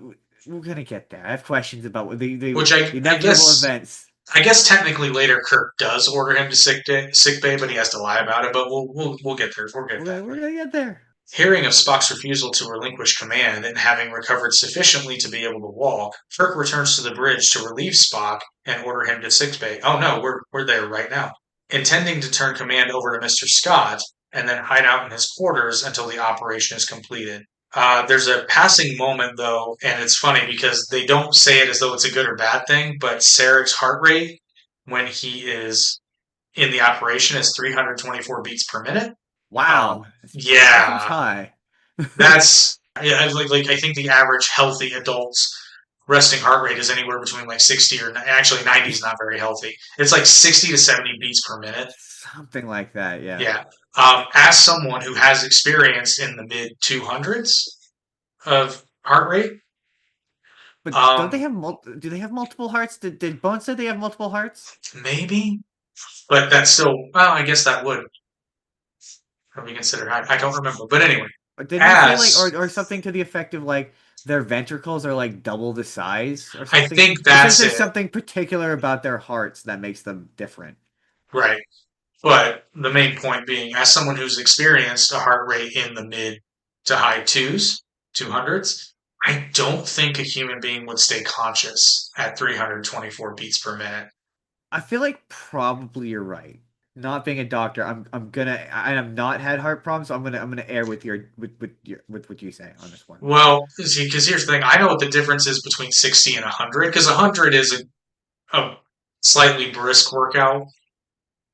We're gonna get there. I have questions about the inevitable events. I guess technically later Kirk does order him to sick bay, but he has to lie about it. But we'll get there. We'll get that. We're gonna get there. Hearing of Spock's refusal to relinquish command and having recovered sufficiently to be able to walk, Kirk returns to the bridge to relieve Spock and order him to sickbay. Oh no, we're there right now. Intending to turn command over to Mr. Scott and then hide out in his quarters until the operation is completed. There's a passing moment though, and it's funny because they don't say it as though it's a good or bad thing, but Sarek's heart rate when he is in the operation is 324 beats per minute. Wow. Yeah. That's high. That's yeah, like I think the average healthy adult's resting heart rate is anywhere between like 60 or actually 90 is not very healthy. It's like 60 to 70 beats per minute. Something like that, yeah. Yeah. As someone who has experience in the mid 200s of heart rate, but don't they have do they have multiple hearts? Did Bones say they have multiple hearts? Maybe, but that's still well. I guess that would be considered high. I don't remember, but anyway. Did they say like or something to the effect of like their ventricles are like double the size or something? I think that's there's something particular about their hearts that makes them different. Right. But the main point being, as someone who's experienced a heart rate in the mid to high 200s, I don't think a human being would stay conscious at 324 beats per minute. I feel like probably you're right. Not being a doctor, I'm not had heart problems, so I'm gonna err with what you say on this one. Well, see, because here's the thing, I know what the difference is between 60 and 100, because 100 is a slightly brisk workout.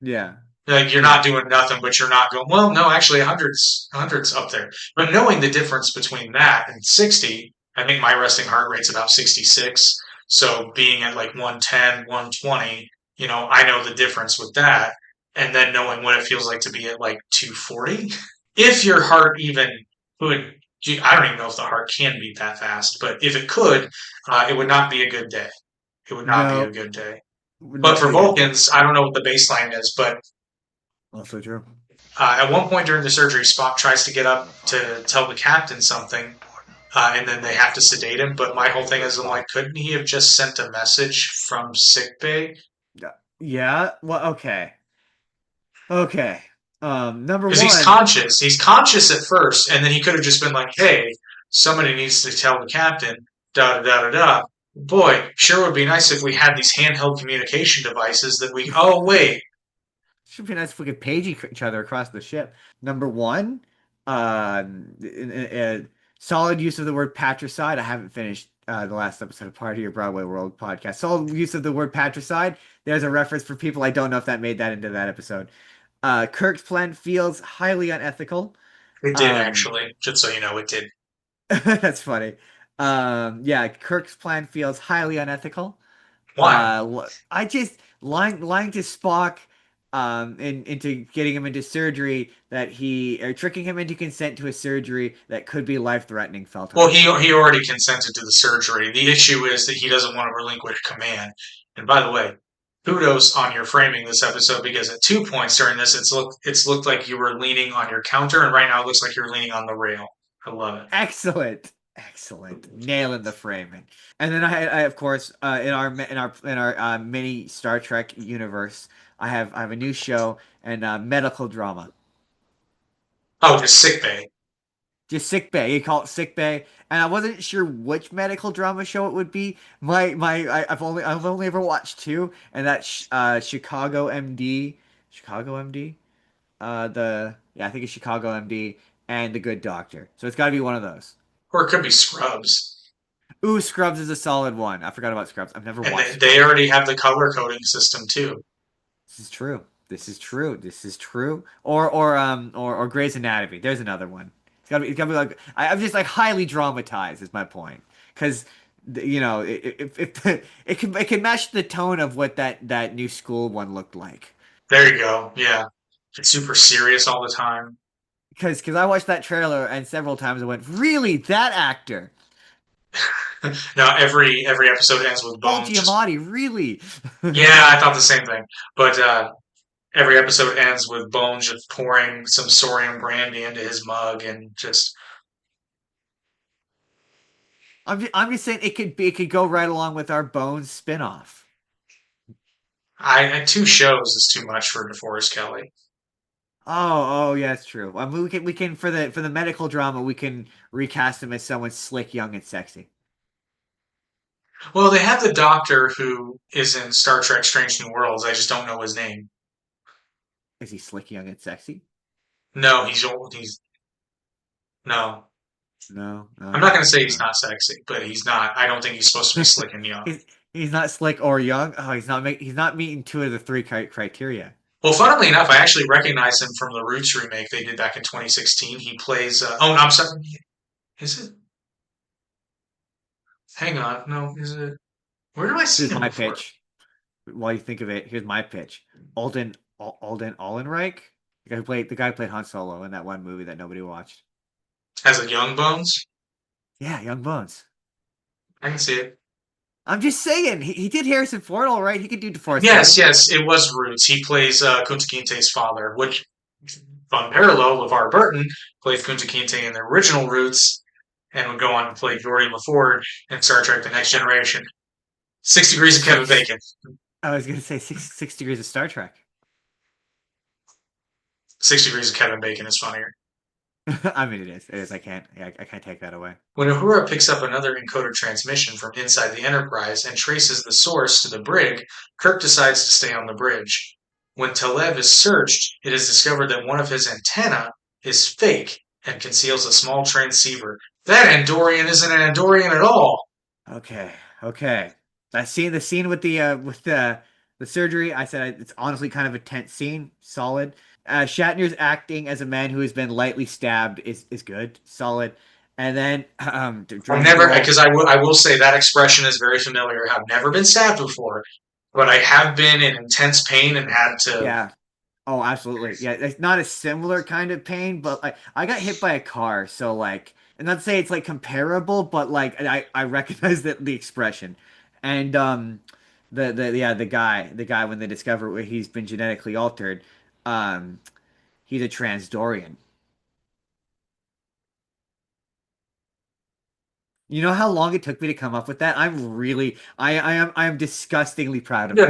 Yeah. Like you're not doing nothing, but you're not going, well, no, actually 100's up there. But knowing the difference between that and 60, I think my resting heart rate's about 66. So being at like 110, 120, I know the difference with that. And then knowing what it feels like to be at like 240. If your heart even could, I don't even know if the heart can beat that fast, but if it could, it would not be a good day. It would not be a good day. But for Vulcans, I don't know what the baseline is, but also true. At one point during the surgery, Spock tries to get up to tell the captain something, and then they have to sedate him. But my whole thing is, I'm like, couldn't he have just sent a message from sickbay? Yeah. Well, okay. Okay. Number one. Because he's conscious. He's conscious at first, and then he could have just been like, hey, somebody needs to tell the captain, da da da da da. Boy, sure would be nice if we had these handheld communication devices that we. Oh, wait. Should be nice if we could page each other across the ship. Number one, solid use of the word patricide. I haven't finished the last episode of Part of Your Broadway World podcast. Solid use of the word patricide. There's a reference for people. I don't know if that made that into that episode. Kirk's plan feels highly unethical. It did, actually. Just so you know, it did. That's funny. Yeah, Kirk's plan feels highly unethical. Why? I just lying to Spock into getting him into surgery or tricking him into consent to a surgery that could be life-threatening. Well, he already consented to the surgery. The issue is that he doesn't want to relinquish command. And by the way, kudos on your framing this episode, because at 2 points during this, it's looked like you were leaning on your counter, and right now it looks like you're leaning on the rail. I love it. Excellent. Nailing the framing. And then I of course in our mini Star Trek universe, I have a new show and medical drama. Oh, just sickbay. Just sickbay. You call it sickbay, and I wasn't sure which medical drama show it would be. I've only ever watched two, and that's Chicago MD. I think it's Chicago MD and The Good Doctor. So it's got to be one of those. Or it could be Scrubs. Ooh, Scrubs is a solid one. I forgot about Scrubs. I've never watched it. They already have the color coding system too. This is true. Or Grey's Anatomy. There's another one. It's gotta be like I'm just like highly dramatized is my point, because it can match the tone of what that new school one looked like. There you go. Yeah, it's super serious all the time. Because I watched that trailer and several times I went, really, that actor? No, every episode ends with Bones. Giamatti, really? Yeah, I thought the same thing. But every episode ends with Bones just pouring some Sorium brandy into his mug and just. I'm just saying it could go right along with our Bones spinoff. Two shows is too much for DeForest Kelly. Oh, yeah, that's true. I mean, we can for the medical drama, we can recast him as someone slick, young, and sexy. Well, they have the Doctor who is in Star Trek: Strange New Worlds. I just don't know his name. Is he slick, young, and sexy? No, he's old. He's no. No, I'm not no, going to say he's no. not sexy, but he's not. I don't think he's supposed to be slick and young. He's not slick or young. Oh, he's not meeting two of the three criteria. Well, funnily enough, I actually recognize him from the Roots remake they did back in 2016. He plays. Oh, no, I'm sorry. Is it? Hang on. No, is it? Where do I see Here's him my before? pitch. While you think of it, here's my pitch. Alden Ehrenreich, the guy who played Han Solo in that one movie that nobody watched. As a Young Bones? Yeah, Young Bones. I can see it. I'm just saying, he did Harrison Ford all right. He could do DeForest Yes, Kelly. yes, it was Roots. He plays Kunta Kinte's father, which, fun parallel, LeVar Burton played Kunta Kinte in the original Roots and would go on to play Geordi LaFord in Star Trek The Next Generation. 6 Degrees of Kevin Bacon. I was going to say six Degrees of Star Trek. 6 Degrees of Kevin Bacon is funnier. I mean, it is. It is. I can't take that away. When Uhura picks up another encoder transmission from inside the Enterprise and traces the source to the brig, Kirk decides to stay on the bridge. When Telev is searched, it is discovered that one of his antennae is fake and conceals a small transceiver. That Andorian isn't an Andorian at all. Okay. The scene with the surgery. I said it's honestly kind of a tense scene. Solid. Shatner's acting as a man who has been lightly stabbed is good, solid. And then I've never, because I will say that expression is very familiar. I've never been stabbed before, but I have been in intense pain and had to. Yeah. Oh, absolutely. Yeah, it's not a similar kind of pain, but I got hit by a car, so like, and not to say it's like comparable, but like I recognize the expression, and the guy when they discover where he's been genetically altered, um, he's a Transdorian. You know how long it took me to come up with that? I am disgustingly proud of it.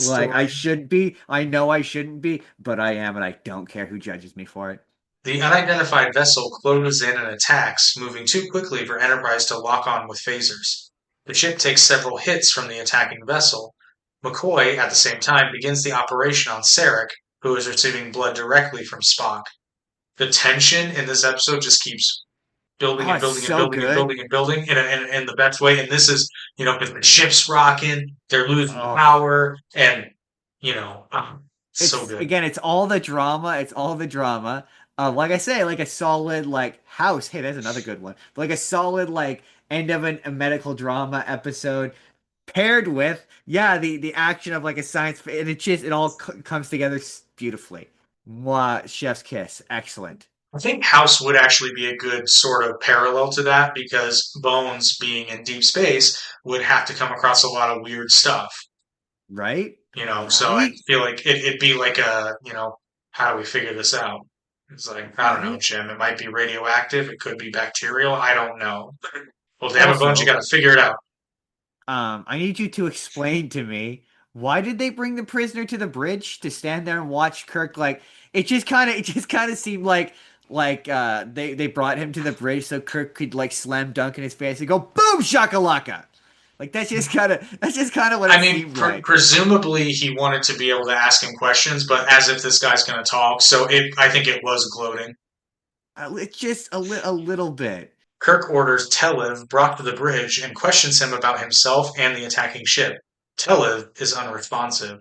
Like I should be. I know I shouldn't be, but I am, and I don't care who judges me for it. The unidentified vessel closes in and attacks, moving too quickly for Enterprise to lock on with phasers. The ship takes several hits from the attacking vessel. McCoy, at the same time, begins the operation on Sarek, who is receiving blood directly from Spock. The tension in this episode just keeps building and building and building and building and building in the best way. And this is, because the ship's rocking, they're losing power, and, so good. Again, it's all the drama. It's all the drama. Like I say, like a solid house. Hey, there's another good one. Like a solid end of a medical drama episode paired with the action of like a science, and it all comes together beautifully. Mwah, chef's kiss. Excellent. I think House would actually be a good sort of parallel to that because Bones, being in deep space, would have to come across a lot of weird stuff. Right? So I feel like it'd be like how do we figure this out? It's like, I don't know, Jim. It might be radioactive. It could be bacterial. I don't know. Well, damn it, Bones, you got to figure it out. I need you to explain to me, why did they bring the prisoner to the bridge to stand there and watch Kirk? Like, it just kind of seemed like they brought him to the bridge so Kirk could slam dunk in his face and go boom shakalaka. Like that's just kind of what it seemed like. Presumably he wanted to be able to ask him questions, but as if this guy's going to talk. So I think it was gloating. It's just a little bit. Kirk orders Telev brought to the bridge and questions him about himself and the attacking ship. Telev is unresponsive.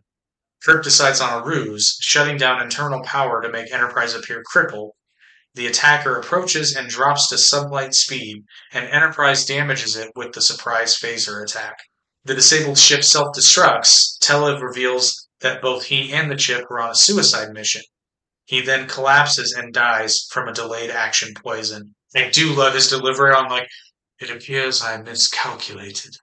Kirk decides on a ruse, shutting down internal power to make Enterprise appear crippled. The attacker approaches and drops to sublight speed, and Enterprise damages it with the surprise phaser attack. The disabled ship self-destructs. Telev reveals that both he and the chip were on a suicide mission. He then collapses and dies from a delayed action poison. I do love his delivery on it appears I miscalculated.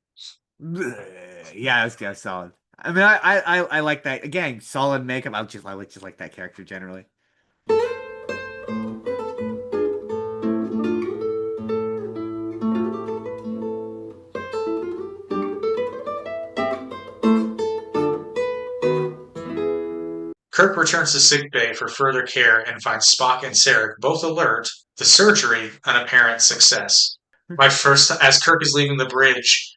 Yeah, that's solid. I mean, I like that. Again, solid makeup. I just like that character generally. Kirk returns to sickbay for further care and finds Spock and Sarek both alert. The surgery, an apparent success. As Kirk is leaving the bridge,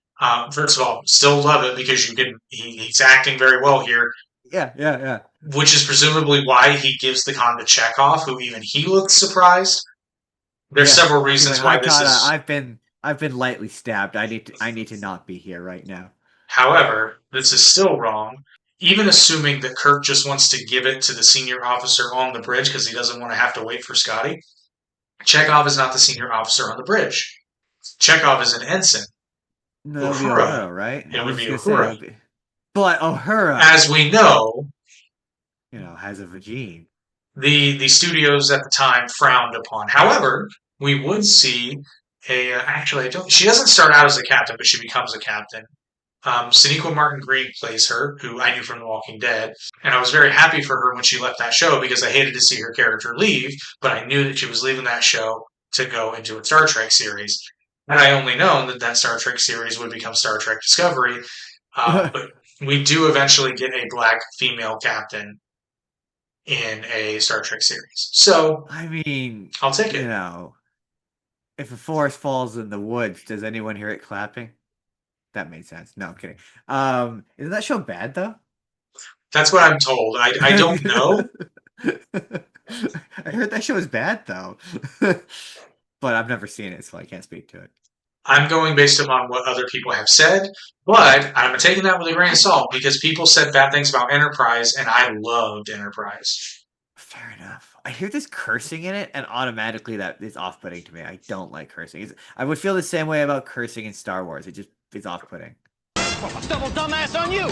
first of all, still love it because he's acting very well here. Yeah. Which is presumably why he gives the con to Chekhov, who even he looks surprised. There's several reasons why this is. I've been lightly stabbed. I need to not be here right now. However, this is still wrong. Even assuming that Kirk just wants to give it to the senior officer on the bridge because he doesn't want to have to wait for Scotty, Chekhov is not the senior officer on the bridge. Chekhov is an ensign. No, Uhura, right? It would be Uhura. But Uhura, as we know, has a vagine. The studios at the time frowned upon. However, we would see she doesn't start out as a captain, but she becomes a captain. Sonequa Martin Green plays her, who I knew from The Walking Dead, and I was very happy for her when she left that show because I hated to see her character leave, but I knew that she was leaving that show to go into a Star Trek series. And I only known that Star Trek series would become Star Trek Discovery, but we do eventually get a black female captain in a Star Trek series. So, I mean, I'll take it. If a forest falls in the woods, does anyone hear it clapping? That made sense. No, I'm kidding. Isn't that show bad though? That's what I'm told. I don't know. I heard that show is bad though, but I've never seen it, so I can't speak to it. I'm going based upon what other people have said, but I'm taking that with a grain of salt because people said bad things about Enterprise, and I loved Enterprise. Fair enough. I hear there's cursing in it, and automatically that is off-putting to me. I don't like cursing. I would feel the same way about cursing in Star Wars. It's off-putting. Double dumbass on you!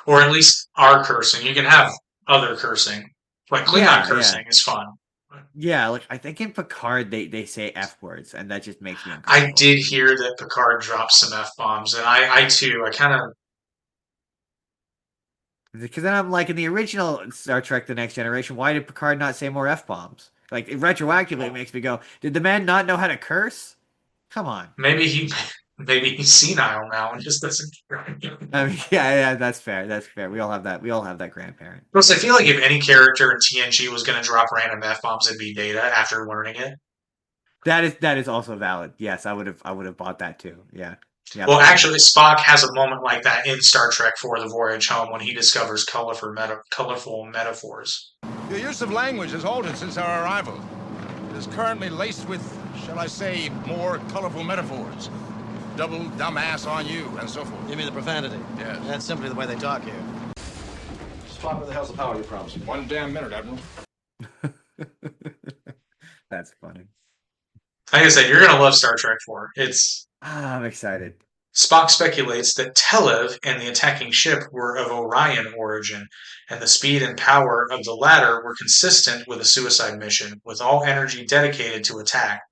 Or at least our cursing. You can have other cursing. Like Klingon cursing is fun. Yeah, like I think in Picard they say F words, and that just makes me uncomfortable. I did hear that Picard drops some F bombs, and I kind of. Because then I'm like, in the original Star Trek: The Next Generation, why did Picard not say more F bombs? Like retroactively, it makes me go, did the man not know how to curse? Come on. Maybe he's senile now and just doesn't. I mean, yeah, that's fair. That's fair. We all have that. We all have that grandparent. Plus, I feel like if any character in TNG was going to drop random F bombs, it'd be Data after learning it. That is also valid. Yes, I would have bought that too. Yeah. Well, actually, Spock has a moment like that in Star Trek IV: The Voyage Home when he discovers colorful metaphors. Your use of language has altered since our arrival. It is currently laced with, shall I say, more colorful metaphors. Double dumbass on you, and so forth. You mean the profanity? Yes. That's simply the way they talk here. Spock, where the hell's the power you promised me? 1 damn minute, Admiral. That's funny. Like I said, you're going to love Star Trek IV. I'm excited. Spock speculates that Telev and the attacking ship were of Orion origin, and the speed and power of the latter were consistent with a suicide mission, with all energy dedicated to attack.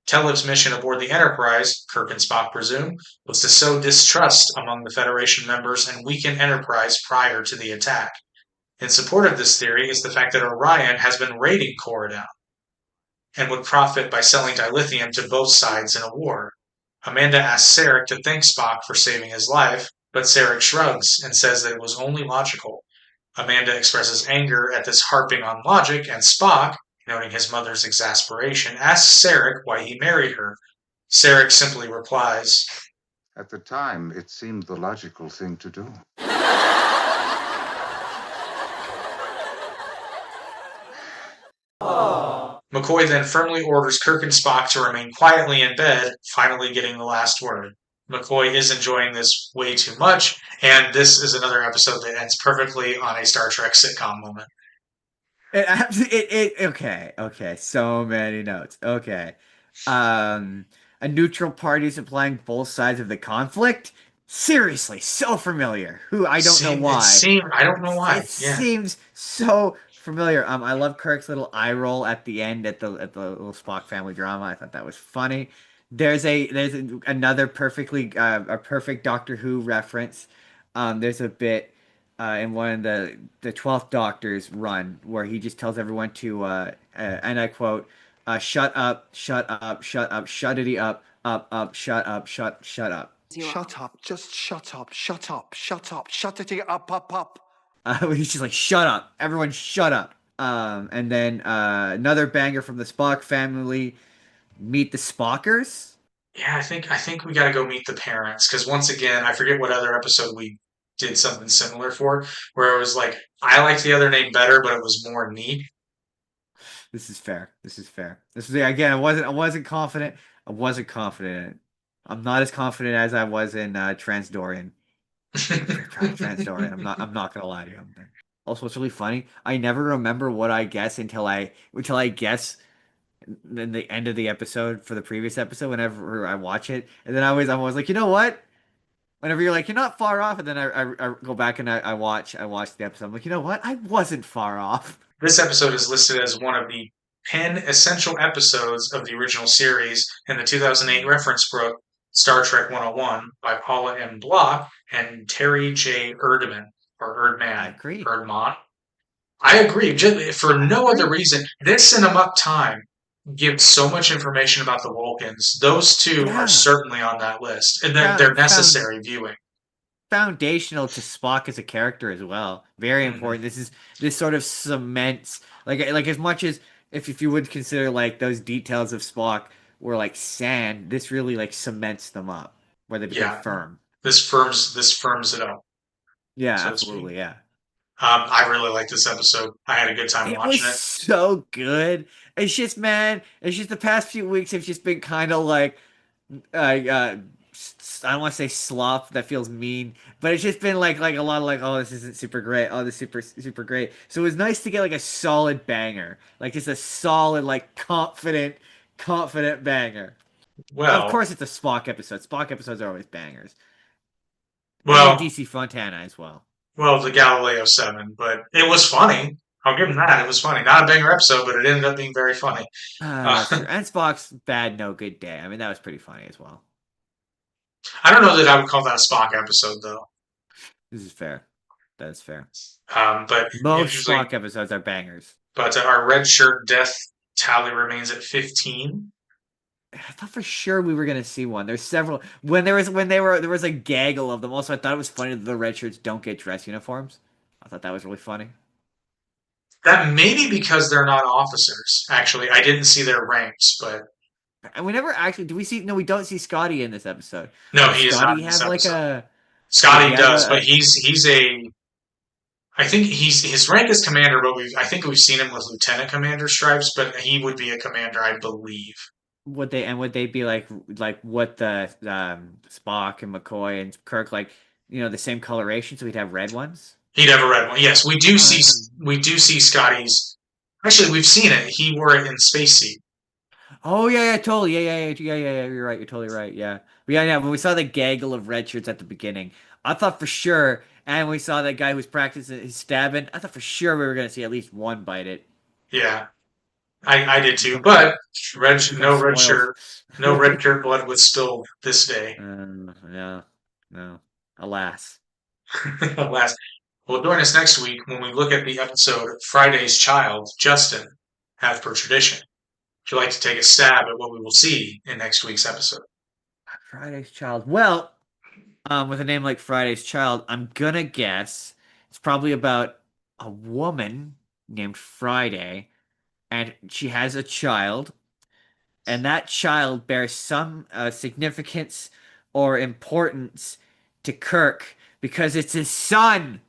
Telev's mission aboard the Enterprise, Kirk and Spock presume, was to sow distrust among the Federation members and weaken Enterprise prior to the attack. In support of this theory is the fact that Orion has been raiding Corridon and would profit by selling dilithium to both sides in a war. Amanda asks Sarek to thank Spock for saving his life, but Sarek shrugs and says that it was only logical. Amanda expresses anger at this harping on logic, and Spock, noting his mother's exasperation, asks Sarek why he married her. Sarek simply replies, "At the time, it seemed the logical thing to do." McCoy then firmly orders Kirk and Spock to remain quietly in bed, finally getting the last word. McCoy is enjoying this way too much, and this is another episode that ends perfectly on a Star Trek sitcom moment. Okay. So many notes. Okay. A neutral party supplying both sides of the conflict? Seriously, so familiar. I don't know why. I don't know why. It seems so familiar. I love Kirk's little eye roll at the end at the little Spock family drama. I thought that was funny. There's another perfect Doctor Who reference. There's a bit in one of the 12th Doctor's run where he just tells everyone to and I quote, shut up, shuttity up, shut up, shut up. Shut up, just shut up, shut up, shut up, shuttity up. He's just like, "Shut up, everyone, shut up." And then another banger from the Spock family. Meet the Spockers. Yeah, I think we got to go meet the parents because once again, I forget what other episode we did something similar for, where it was like I liked the other name better, but it was more neat. This is fair. This is fair. This is again. I wasn't confident. I wasn't confident. I'm not as confident as I was in Transdorian. Transdorian. I'm not gonna lie to you. Also, it's really funny. I never remember what I guess until I guess in the end of the episode for the previous episode. Whenever I watch it, and then I'm always like, you know what? Whenever you're like, you're not far off, and then I go back and I watch the episode. I'm like, you know what? I wasn't far off. This episode is listed as one of the 10 essential episodes of the original series in the 2008 reference book Star Trek 101 by Paula M. Block and Terry J. Erdman or Erdman. I agree. Erdman. I agree. Just for no other reason, this and Amok Time give so much information about the Vulcans. Those two Yeah. are certainly on that list, and Yeah, they're necessary viewing. Foundational to Spock as a character as well. Very important. This sort of cements like as much as if you would consider like those details of Spock were like sand, this really like cements them up where they become firm. This firms it up. Yeah, so absolutely. Yeah. I really like this episode. I had a good time watching it. So good. It's just, man, it's just the past few weeks have just been kind of like, I don't want to say slop. That feels mean, but it's just been like a lot of like, oh, this isn't super great. Oh, this is super great. So it was nice to get like a solid banger, like just a solid, like confident banger. Well, of course, it's a Spock episode. Spock episodes are always bangers. Well, and DC Fontana as well. Well, the Galileo 7, but it was funny. I'll give him that. It was funny. Not a banger episode, but it ended up being very funny. And Spock's Bad No Good Day. I mean, that was pretty funny as well. I don't know that I would call that a Spock episode, though. This is fair. That is fair. But most Spock episodes are bangers. But our red shirt death tally remains at 15. I thought for sure we were gonna see one. There's several. There was a gaggle of them. Also, I thought it was funny that the red shirts don't get dress uniforms. I thought that was really funny. That may be because they're not officers. Actually, I didn't see their ranks, but and we never actually do. We see? No, we don't see Scotty in this episode. No, he is not in this episode. Like a Scotty does, but he's a. I think his rank is commander, but I think we've seen him with lieutenant commander stripes, but he would be a commander, I believe. Would they be like what the Spock and McCoy and Kirk like, the same coloration, so he'd have red ones? He'd have a red one. Yes, we do see Scotty's. Actually, we've seen it. He wore it in Spaceseed. Oh yeah, totally. Yeah. You're right. You're totally right. Yeah. When we saw the gaggle of red shirts at the beginning, I thought for sure, and we saw that guy who was practicing his stabbing, I thought for sure we were gonna see at least one bite it. Yeah. I did too, but no red shirt blood was spilled this day. No. Alas. Alas. Well, join us next week when we look at the episode Friday's Child, Justin, as per tradition. Would you like to take a stab at what we will see in next week's episode? Friday's Child. Well, with a name like Friday's Child, I'm gonna guess it's probably about a woman named Friday. And she has a child, and that child bears some significance or importance to Kirk because it's his son.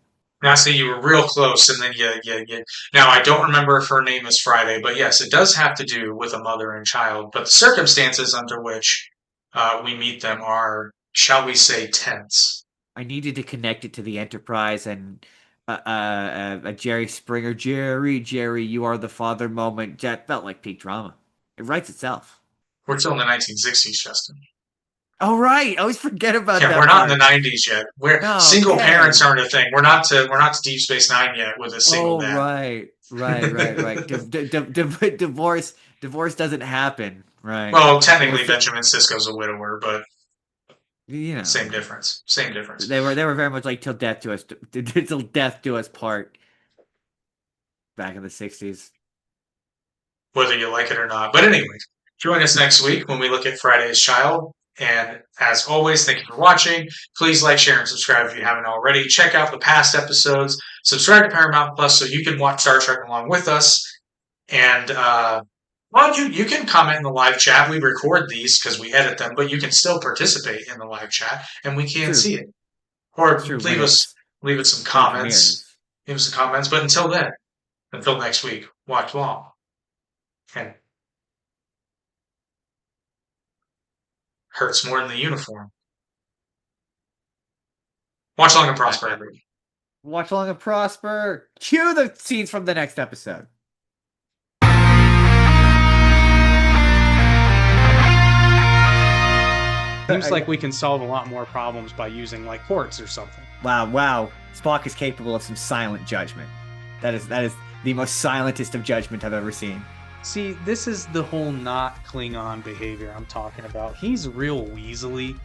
Now, see, you were real close, and then you. Now, I don't remember if her name is Friday, but yes, it does have to do with a mother and child. But the circumstances under which we meet them are, shall we say, tense. I needed to connect it to the Enterprise and a Jerry Springer, Jerry, you are the father moment. That felt like peak drama. It writes itself. We're still in the 1960s, Justin. Oh right, I always forget about that. We're not in the 90s yet. Single parents aren't a thing. We're not to Deep Space Nine yet with a single dad. Right. Divorce doesn't happen, right? Well, technically, Benjamin Sisko's a widower, but. Same difference. They were very much like till death do us part. Back in the 60s. Whether you like it or not. But anyway, join us next week when we look at Friday's Child And as always, thank you for watching. Please like, share, and subscribe if you haven't already. Check out the past episodes. Subscribe to Paramount Plus so you can watch Star Trek along with us. And, well, you can comment in the live chat. We record these because we edit them, but you can still participate in the live chat, and we can't see it. Or leave us some comments. Leave us some comments. But until then, until next week, watch long. And hurts more than the uniform. Watch long and prosper, everybody. Watch long and prosper. Cue the scenes from the next episode. Seems like we can solve a lot more problems by using like quartz or something. Wow. Spock is capable of some silent judgment. That is the most silentest of judgment I've ever seen. See, this is the whole not Klingon behavior I'm talking about. He's real weaselly.